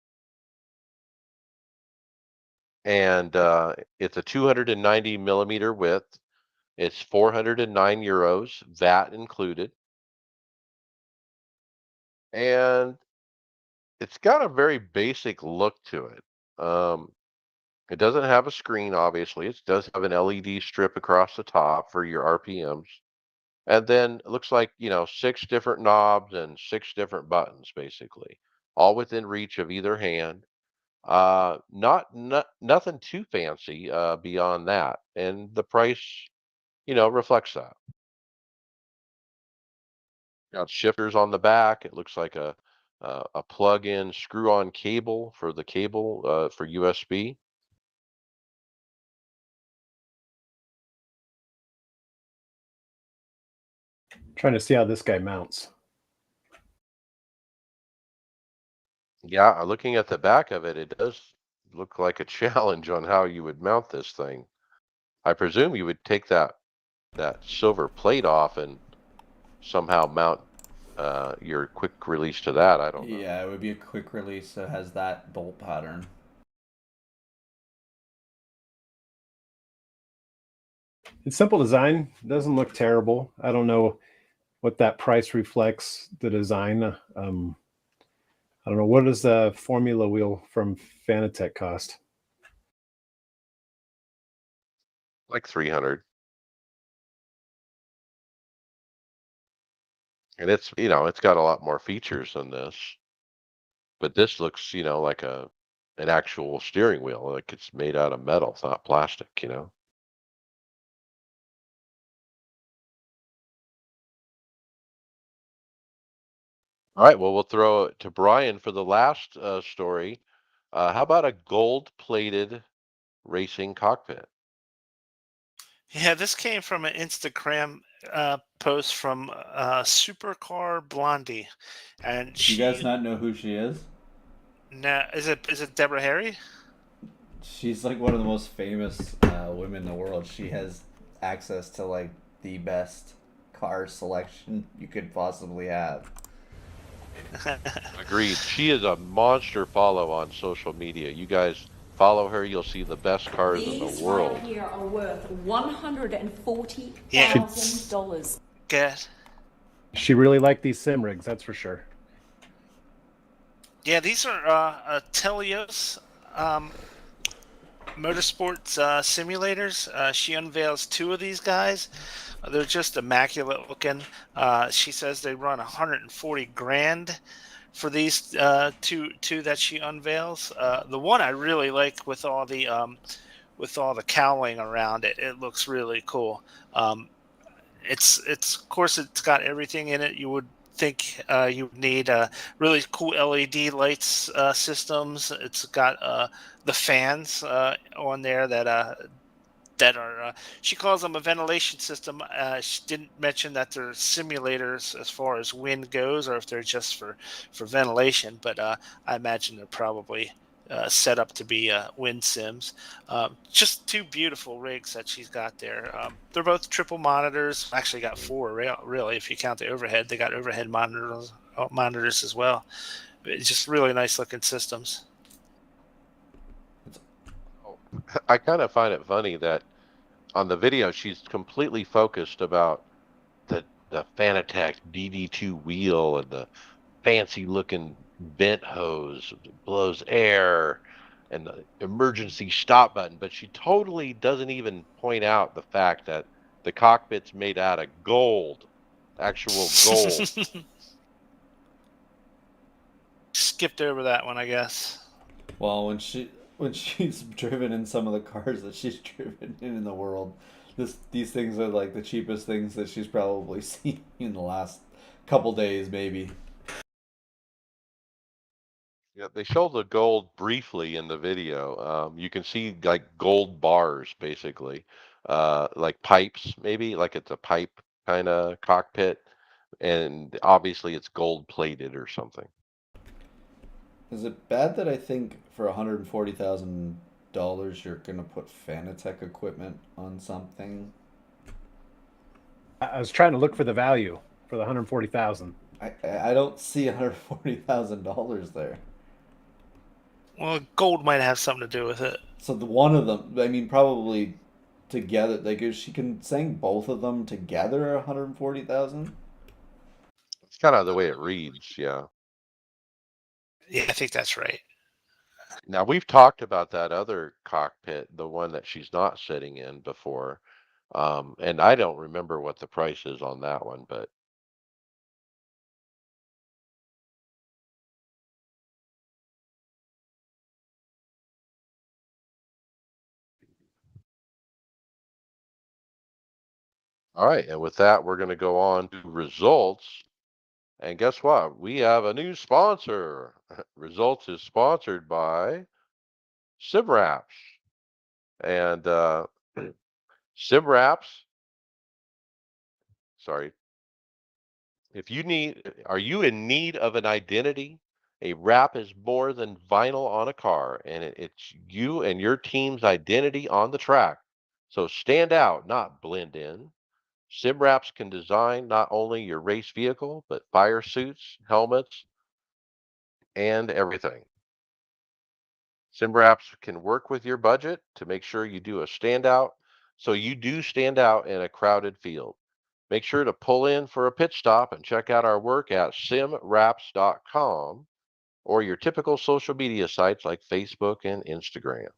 And it's a 290 millimeter width. It's 409 euros, VAT included. And it's got a very basic look to it. It doesn't have a screen, obviously. It does have an LED strip across the top for your RPMs. And then it looks like, 6 different knobs and 6 different buttons, basically, all within reach of either hand. Not nothing too fancy beyond that. And the price, reflects that. Got shifters on the back. It looks like a plug-in screw-on cable for the cable for USB. Trying to see how this guy mounts. Yeah, looking at the back of it, it does look like a challenge on how you would mount this thing. I presume you would take that silver plate off and somehow mount your quick release to that. I don't know. Yeah, it would be a quick release that has that bolt pattern. It's simple design. Doesn't look terrible. I don't know what that price reflects the design. I don't know. What does the formula wheel from Fanatec cost? Like 300. And it's got a lot more features than this. But this looks, like an actual steering wheel, like it's made out of metal, it's not plastic. All right, well, we'll throw it to Brian for the last story. How about a gold-plated racing cockpit? Yeah, this came from an Instagram post from Supercar Blondie, and Do you guys not know who she is? now is it Deborah Harry? She's like one of the most famous women in the world. She has access to like the best car selection you could possibly have. Agreed. She is a monster follow on social media. You guys follow her, you'll see the best cars in the These world. right here are worth $140,000. Get. She really liked these sim rigs, that's for sure. Yeah, these are Telios motorsports simulators. She unveils 2 of these guys. They're just immaculate looking. She says they run 140 grand for these two that she unveils. The one I really like with all the cowling around it, it looks really cool. It's of course it's got everything in it you would think you would need. Really cool LED lights systems. It's got the fans on there that are she calls them a ventilation system. She didn't mention that they're simulators as far as wind goes, or if they're just for ventilation. But I imagine they're probably set up to be wind sims. Just 2 beautiful rigs that she's got there. They're both triple monitors. Actually, got 4 really if you count the overhead. They got overhead monitors as well. It's just really nice looking systems. I kind of find it funny that on the video she's completely focused about the Fanatec DD2 wheel and the fancy looking vent hose that blows air and the emergency stop button, but she totally doesn't even point out the fact that the cockpit's made out of gold, actual gold. Skipped over that one, I guess. Well, when she's driven in some of the cars that she's driven in the world. These things are like the cheapest things that she's probably seen in the last couple days, maybe. Yeah, they show the gold briefly in the video. You can see like gold bars, basically, like pipes, maybe like it's a pipe kind of cockpit, and obviously it's gold plated or something. Is it bad that I think for $140,000 you're gonna put Fanatec equipment on something? I was trying to look for the value for the 140,000. I don't see $140,000 there. Well, gold might have something to do with it. So the one of them, I mean, probably together. Like if she can sing both of them together, 140,000. It's kind of the way it reads, yeah. Yeah, I think that's right. Now we've talked about that other cockpit, the one that she's not sitting in before, and I don't remember what the price is on that one, but all right. And with that, we're going to go on to results. And guess what? We have a new sponsor. Results is sponsored by SimWraps. And SimWraps, sorry, are you in need of an identity? A wrap is more than vinyl on a car, and it's you and your team's identity on the track. So stand out, not blend in. SimWraps can design not only your race vehicle, but fire suits, helmets, and everything. SimWraps can work with your budget to make sure you do a standout, so you do stand out in a crowded field. Make sure to pull in for a pit stop and check out our work at simwraps.com or your typical social media sites like Facebook and Instagram.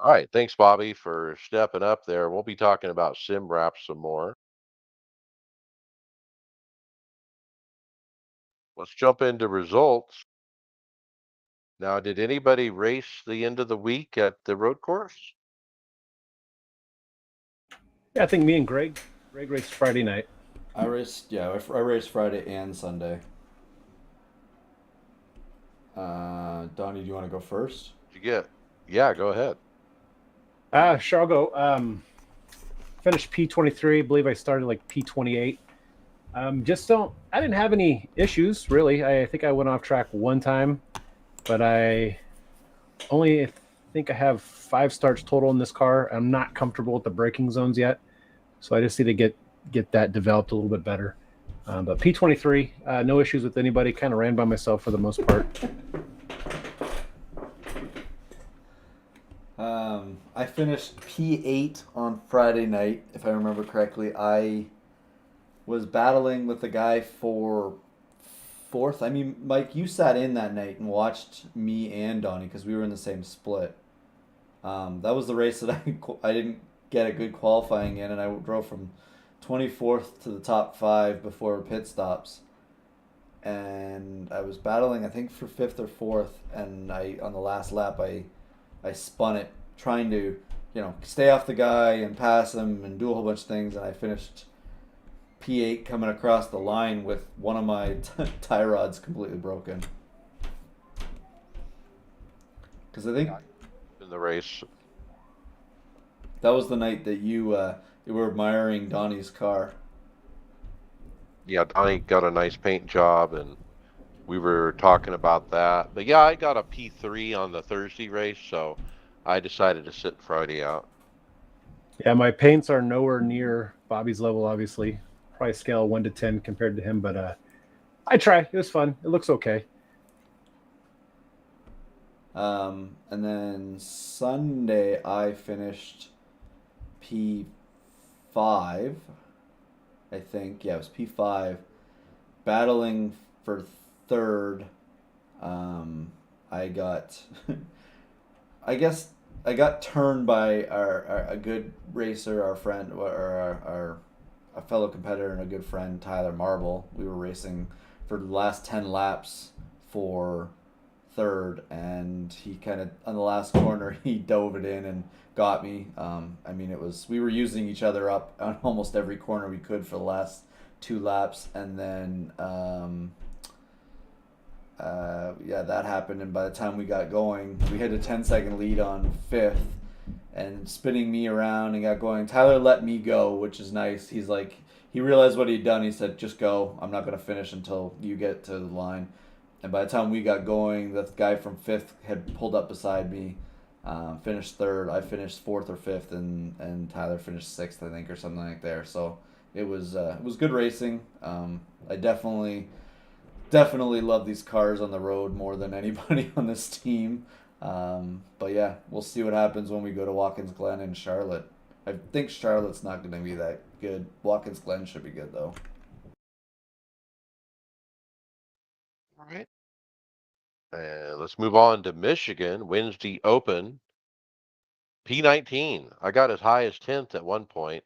All right, thanks, Bobby, for stepping up there. We'll be talking about SimWraps some more. Let's jump into results. Now, did anybody race the end of the week at the road course? Yeah, I think me and Greg raced Friday night. I raced, yeah, I raced Friday and Sunday. Donnie, do you want to go first? Did you get? Yeah, go ahead. Sure, I'll go. Finished P23. I believe I started like P28. I didn't have any issues really. I think I went off track one time, but I only think I have 5 starts total in this car. I'm not comfortable with the braking zones yet, so I just need to get that developed a little bit better. But P23, no issues with anybody. Kind of ran by myself for the most part. I finished P8 on Friday night, if I remember correctly. I was battling with the guy for fourth. I mean, Mike, you sat in that night and watched me and Donnie because we were in the same split. That was the race that I didn't get a good qualifying in, and I drove from 24th to the top 5 before pit stops. And I was battling, I think, for 5th or 4th, and on the last lap I spun it trying to, stay off the guy and pass him and do a whole bunch of things, and I finished P8 coming across the line with one of my tie rods completely broken. Because I think In the race. that was the night that you were admiring Donnie's car. Yeah, Donnie got a nice paint job, and we were talking about that. But yeah, I got a P3 on the Thursday race, so I decided to sit Friday out. Yeah, my paints are nowhere near Bobby's level, obviously. Probably scale 1 to 10 compared to him, but I try. It was fun. It looks okay. And then Sunday I finished P5, I think. Yeah, it was P5. Battling for third. I got, I guess I got turned by a good racer, our friend, or a fellow competitor and a good friend, Tyler Marble. We were racing for the last 10 laps for third, and he kind of on the last corner he dove it in and got me. I mean, we were using each other up on almost every corner we could for the last 2 laps, and then that happened. And by the time we got going, we had a 10-second lead on fifth, and spinning me around and got going. Tyler let me go, which is nice. He's like, he realized what he'd done. He said, "Just go. I'm not gonna finish until you get to the line." And by the time we got going, the guy from fifth had pulled up beside me, finished third. I finished fourth or fifth, and Tyler finished sixth, I think, or something like there. So it was good racing. I definitely love these cars on the road more than anybody on this team. But yeah, we'll see what happens when we go to Watkins Glen and Charlotte. I think Charlotte's not going to be that good. Watkins Glen should be good though. All right. Let's move on to Michigan Wednesday Open P19. I got as high as 10th at one point,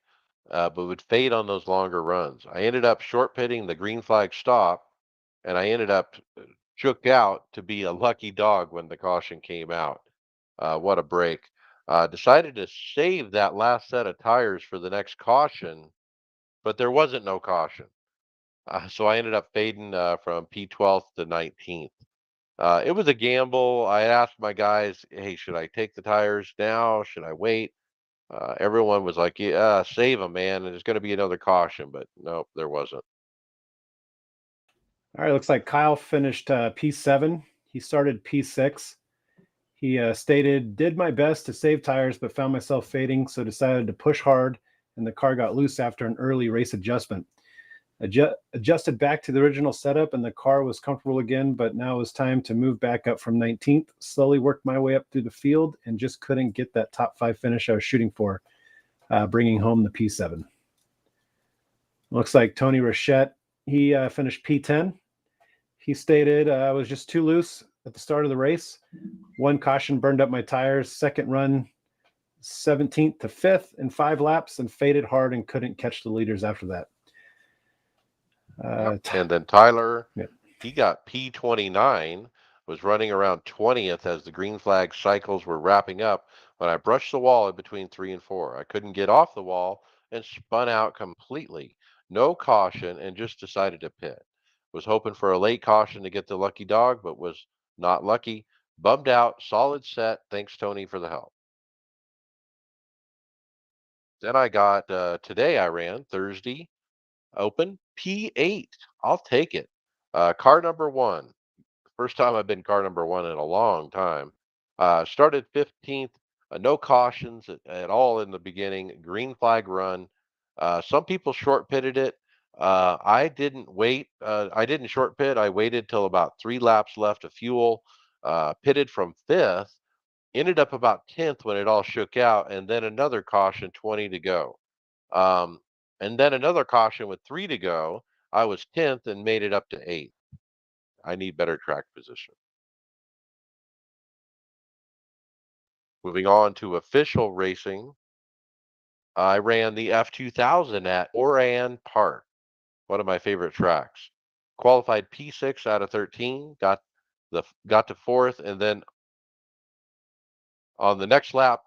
but would fade on those longer runs. I ended up short pitting the green flag stop, and I ended up shook out to be a lucky dog when the caution came out. What a break. Decided to save that last set of tires for the next caution, but there wasn't no caution. So I ended up fading from P12th to 19th. It was a gamble. I asked my guys, "Hey, should I take the tires now? Should I wait?" Everyone was like, "Yeah, save them, man. And there's going to be another caution," but nope, there wasn't. All right, looks like Kyle finished P7. He started P6. He stated, "Did my best to save tires, but found myself fading, so decided to push hard, and the car got loose after an early race adjustment. Adjusted back to the original setup, and the car was comfortable again, but now it was time to move back up from 19th. Slowly worked my way up through the field, and just couldn't get that top 5 finish I was shooting for, bringing home the P7. Looks like Tony Rochette, he finished P10. He stated, "I was just too loose at the start of the race. One caution burned up my tires. Second run, 17th to 5th in 5 laps, and faded hard and couldn't catch the leaders after that." And then Tyler, Yep. he got P29, was running around 20th as the green flag cycles were wrapping up when I brushed the wall in between 3 and 4. I couldn't get off the wall and spun out completely. No caution and just decided to pit. Was hoping for a late caution to get the lucky dog, but was not lucky. Bummed out, solid set. Thanks, Tony, for the help. Then I got today I ran Thursday Open P8. I'll take it. Car number one. First time I've been car number one in a long time. Started 15th. No cautions at all in the beginning. Green flag run. Some people short pitted it. I didn't wait. I didn't short pit. I waited till about 3 laps left of fuel. Pitted from fifth. Ended up about 10th when it all shook out, and then another caution, 20 to go. Um, and then another caution with 3 to go. I was 10th and made it up to 8th. I need better track position. Moving on to official racing, I ran the F2000 at Oran Park, one of my favorite tracks. Qualified P6 out of 13, got to fourth, and then on the next lap,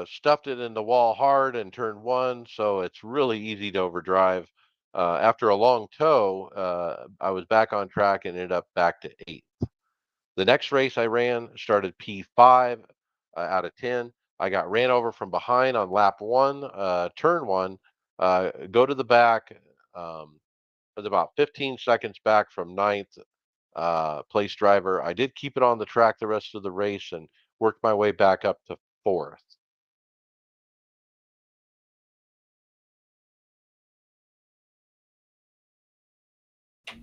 stuffed it in the wall hard and turned one, so it's really easy to overdrive. After a long tow, I was back on track and ended up back to 8th. The next race I ran started P5 out of 10. I got ran over from behind on lap one, turn one, go to the back. Was about 15 seconds back from ninth place driver. I did keep it on the track the rest of the race and worked my way back up to fourth.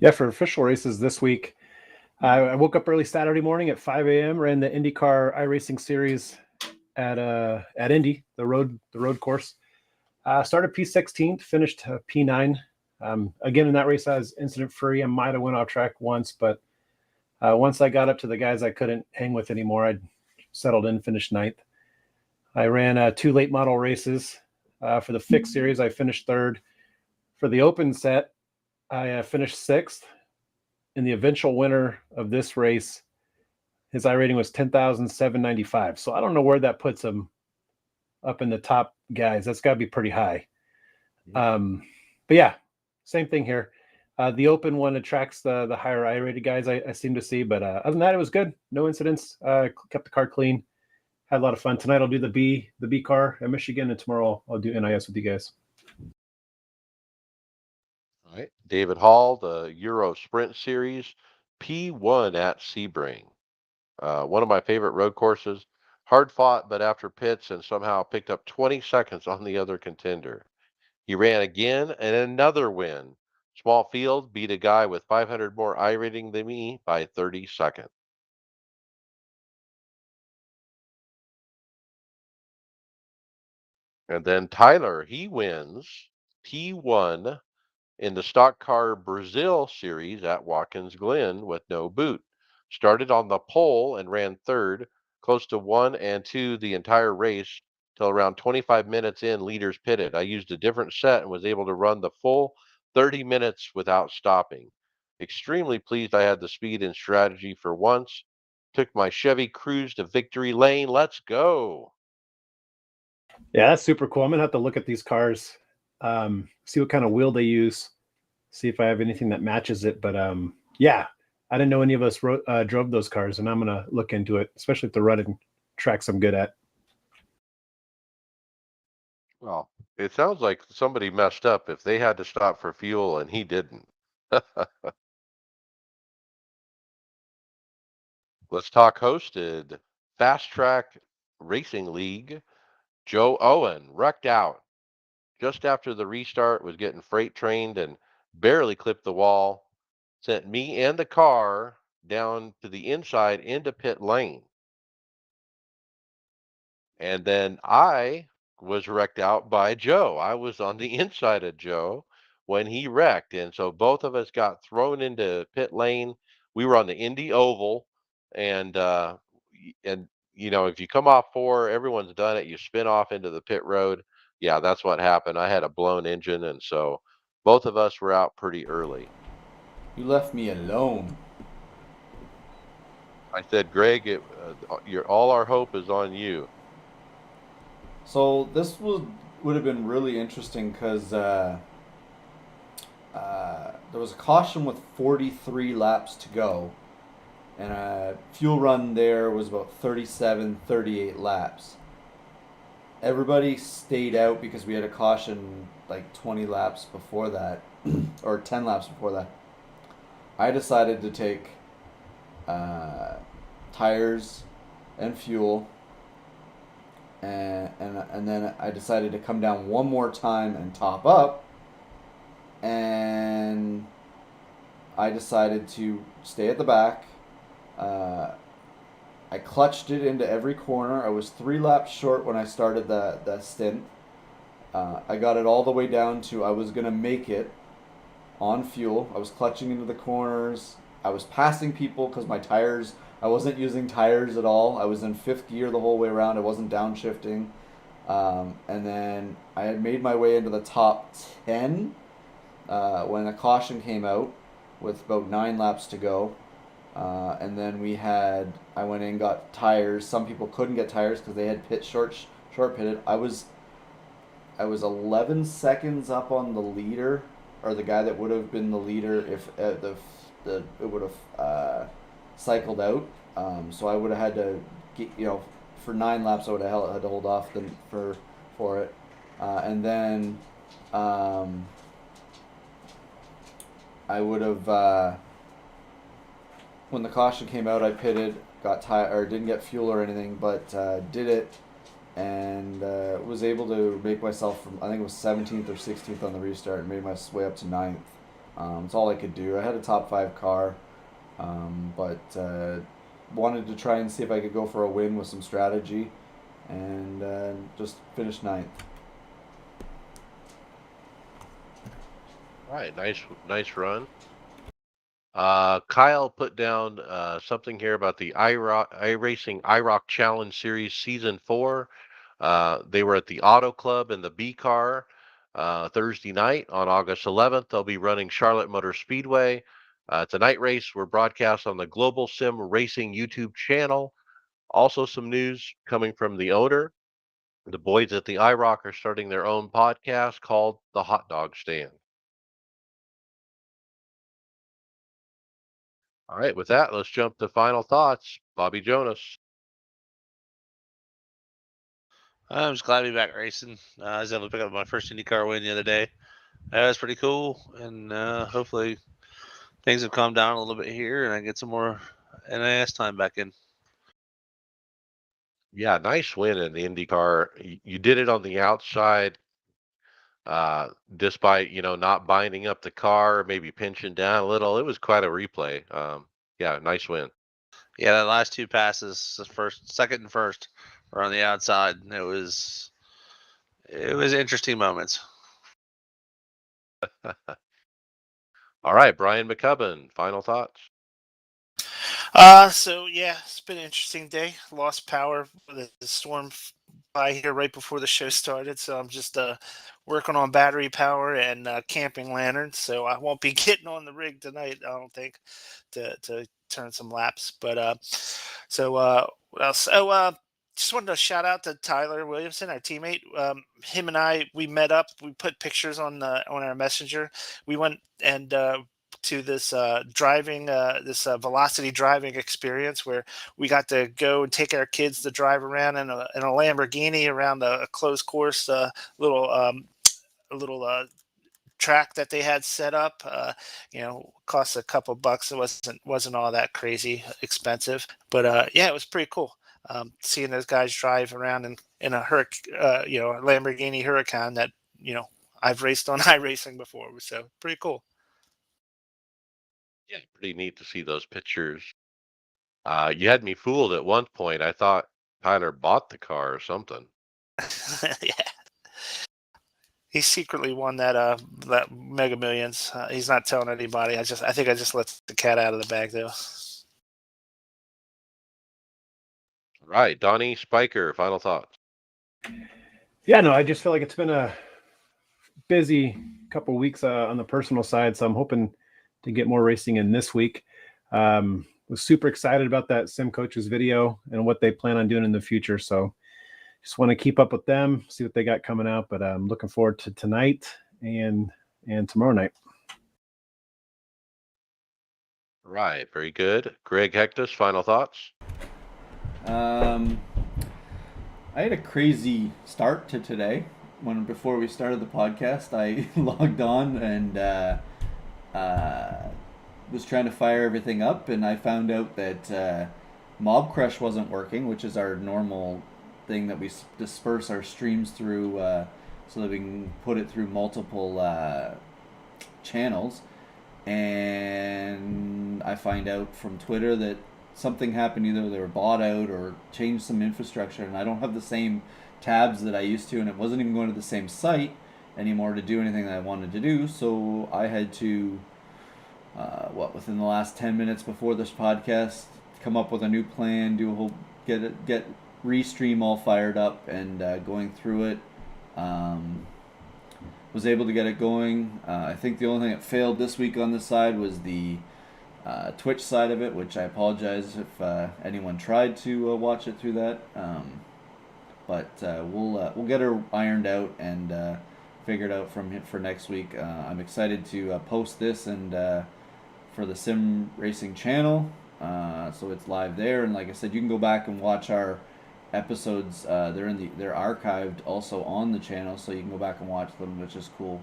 Yeah, for official races this week, I woke up early Saturday morning at 5 a.m., ran the IndyCar iRacing series at Indy, the road course. Started P16, finished P9. Again, in that race, I was incident free. I might have went off track once, but once I got up to the guys I couldn't hang with anymore, I settled in, finished ninth. I ran 2 late model races. For the fixed series, I finished third. For the open set, I finished 6th. In the eventual winner of this race, his iRating was 10,795. So I don't know where that puts him up in the top guys. That's got to be pretty high. But yeah, same thing here. The open one attracts the higher iRated guys, I seem to see. But other than that, it was good. No incidents. Kept the car clean. Had a lot of fun. Tonight I'll do the B car at Michigan, and tomorrow I'll do NIS with you guys. All right. David Hall, the Euro Sprint Series, P1 at Sebring. One of my favorite road courses. Hard fought, but after pits and somehow picked up 20 seconds on the other contender. He ran again and another win. Small field, beat a guy with 500 more I rating than me by 30 seconds. And then Tyler, he wins P1 in the Stock Car Brazil Series at Watkins Glen with no boot. Started on the pole and ran third, close to 1 and 2 the entire race till around 25 minutes in, leaders pitted. I used a different set and was able to run the full 30 minutes without stopping. Extremely pleased I had the speed and strategy for once. Took my Chevy Cruze to victory lane. Let's go. Yeah, that's super cool. I'm gonna have to look at these cars, see what kind of wheel they use, see if I have anything that matches it. But yeah, I didn't know any of us drove those cars, and I'm gonna look into it, especially if the running tracks I'm good at. Well, it sounds like somebody messed up if they had to stop for fuel and he didn't. Let's talk hosted. Fast Track Racing League. Joe Owen wrecked out just after the restart, was getting freight trained and barely clipped the wall. Sent me and the car down to the inside into pit lane. And then I was wrecked out by Joe. I was on the inside of Joe when he wrecked. And so both of us got thrown into pit lane. We were on the Indy Oval. And, and, if you come off 4, everyone's done it. You spin off into the pit road. Yeah, that's what happened. I had a blown engine. And so both of us were out pretty early. You left me alone. I said, Greg, all our hope is on you. So this would have been really interesting because there was a caution with 43 laps to go, and a fuel run there was about 37, 38 laps. Everybody stayed out because we had a caution like 20 laps before that, or 10 laps before that. I decided to take tires and fuel, and then I decided to come down one more time and top up, and I decided to stay at the back. I clutched it into every corner. I was 3 laps short when I started that stint. I got it all the way down to I was gonna make it on fuel. I was clutching into the corners. I was passing people because my tires. I wasn't using tires at all. I was in 5th gear the whole way around. I wasn't downshifting. And then I had made my way into the top 10 when a caution came out with about 9 laps to go. And then I went in, got tires. Some people couldn't get tires because they had short pitted. I was 11 seconds up on the leader, or the guy that would have been the leader if it would have cycled out. So I would have had to get, for 9 laps I would have had to hold off for it. And then I would have when the caution came out, I pitted, didn't get fuel or anything, but did it, and was able to make myself from, I think it was 17th or 16th on the restart, and made my way up to 9th. That's all I could do. I had a top 5 car, but wanted to try and see if I could go for a win with some strategy, and just finished 9th. All right, nice run. Kyle put down something here about the iRacing IROC Challenge Series Season 4. They were at the Auto Club in the B car. Thursday night on August 11th, they'll be running Charlotte Motor Speedway. It's a night race. We're broadcast on the Global Sim Racing YouTube channel. Also, some news coming from the owner. The boys at the iRock are starting their own podcast called The Hot Dog Stand. All right, with that, let's jump to final thoughts. Bobby Jonas. I'm just glad to be back racing. I was able to pick up my first IndyCar win the other day. That was pretty cool, and hopefully things have calmed down a little bit here, and I get some more NIS time back in. Yeah, nice win in the IndyCar. You did it on the outside, despite not binding up the car, maybe pinching down a little. It was quite a replay. Yeah, nice win. Yeah, the last two passes, second and first, were on the outside. And it was interesting moments. All right, Brian McCubbin, final thoughts. So yeah, it's been an interesting day. Lost power with the storm by here right before the show started, so I'm just working on battery power and camping lanterns. So I won't be getting on the rig tonight, I don't think, to turn some laps. But what else? Just wanted to shout out to Tyler Williamson, our teammate. Him and we met up. We put pictures on our messenger. We went and to this velocity driving experience where we got to go and take our kids to drive around in a Lamborghini around a closed course little track that they had set up. Cost a couple bucks. It wasn't all that crazy expensive, but yeah, it was pretty cool. Seeing those guys drive around in a Lamborghini Huracan that I've raced on iRacing before, so pretty cool. Yeah, pretty neat to see those pictures. You had me fooled at one point. I thought Tyler bought the car or something. Yeah. He secretly won that Mega Millions. He's not telling anybody. I think I just let the cat out of the bag though. Right, Donnie Spiker, final thoughts. Yeah, no, I just feel like it's been a busy couple weeks on the personal side, so I'm hoping to get more racing in this week. Was super excited about that Sim Coaches video and what they plan on doing in the future. So just want to keep up with them, see what they got coming out. But I'm looking forward to tonight and tomorrow night. Right, very good. Greg Hectus, final thoughts. I had a crazy start to today. Before we started the podcast, I logged on and was trying to fire everything up, and I found out that Mob Crush wasn't working, which is our normal thing that we disperse our streams through so that we can put it through multiple channels. And I find out from Twitter that something happened, either they were bought out or changed some infrastructure, and I don't have the same tabs that I used to, and it wasn't even going to the same site anymore to do anything that I wanted to do. So I had to within the last 10 minutes before this podcast, come up with a new plan, do a whole get Restream all fired up and going through it. Was able to get it going. I think the only thing that failed this week on this side was the Twitch side of it, which I apologize if anyone tried to watch it through that. But we'll get her ironed out and figured out for next week. I'm excited to post this and for the Sim Racing channel, so it's live there. And like I said, you can go back and watch our episodes. They're archived also on the channel, so you can go back and watch them, which is cool.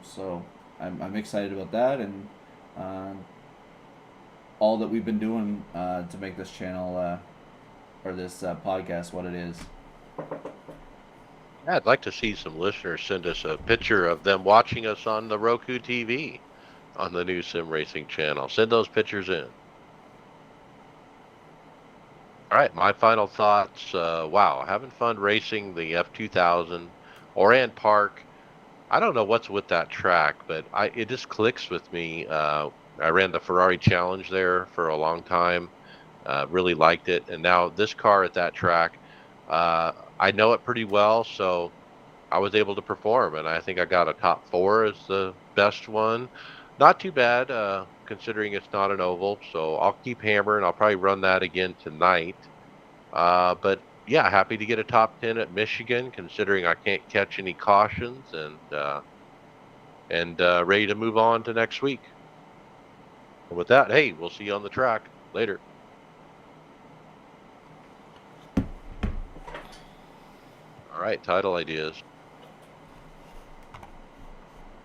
So I'm excited about that and all that we've been doing to make this channel or this podcast what it is. Yeah, I'd like to see some listeners send us a picture of them watching us on the Roku TV on the new Sim Racing channel. Send those pictures in. All right, my final thoughts. Wow, having fun racing the F2000 Oran Park. I don't know what's with that track, but it just clicks with me. I ran the Ferrari Challenge there for a long time. Really liked it, and now this car at that track, I know it pretty well, so I was able to perform, and I think I got a top 4 as the best one. Not too bad, considering it's not an oval. So I'll keep hammering. I'll probably run that again tonight. But yeah, happy to get a top 10 at Michigan, considering I can't catch any cautions, and ready to move on to next week. And with that, hey, we'll see you on the track later. All right, title ideas.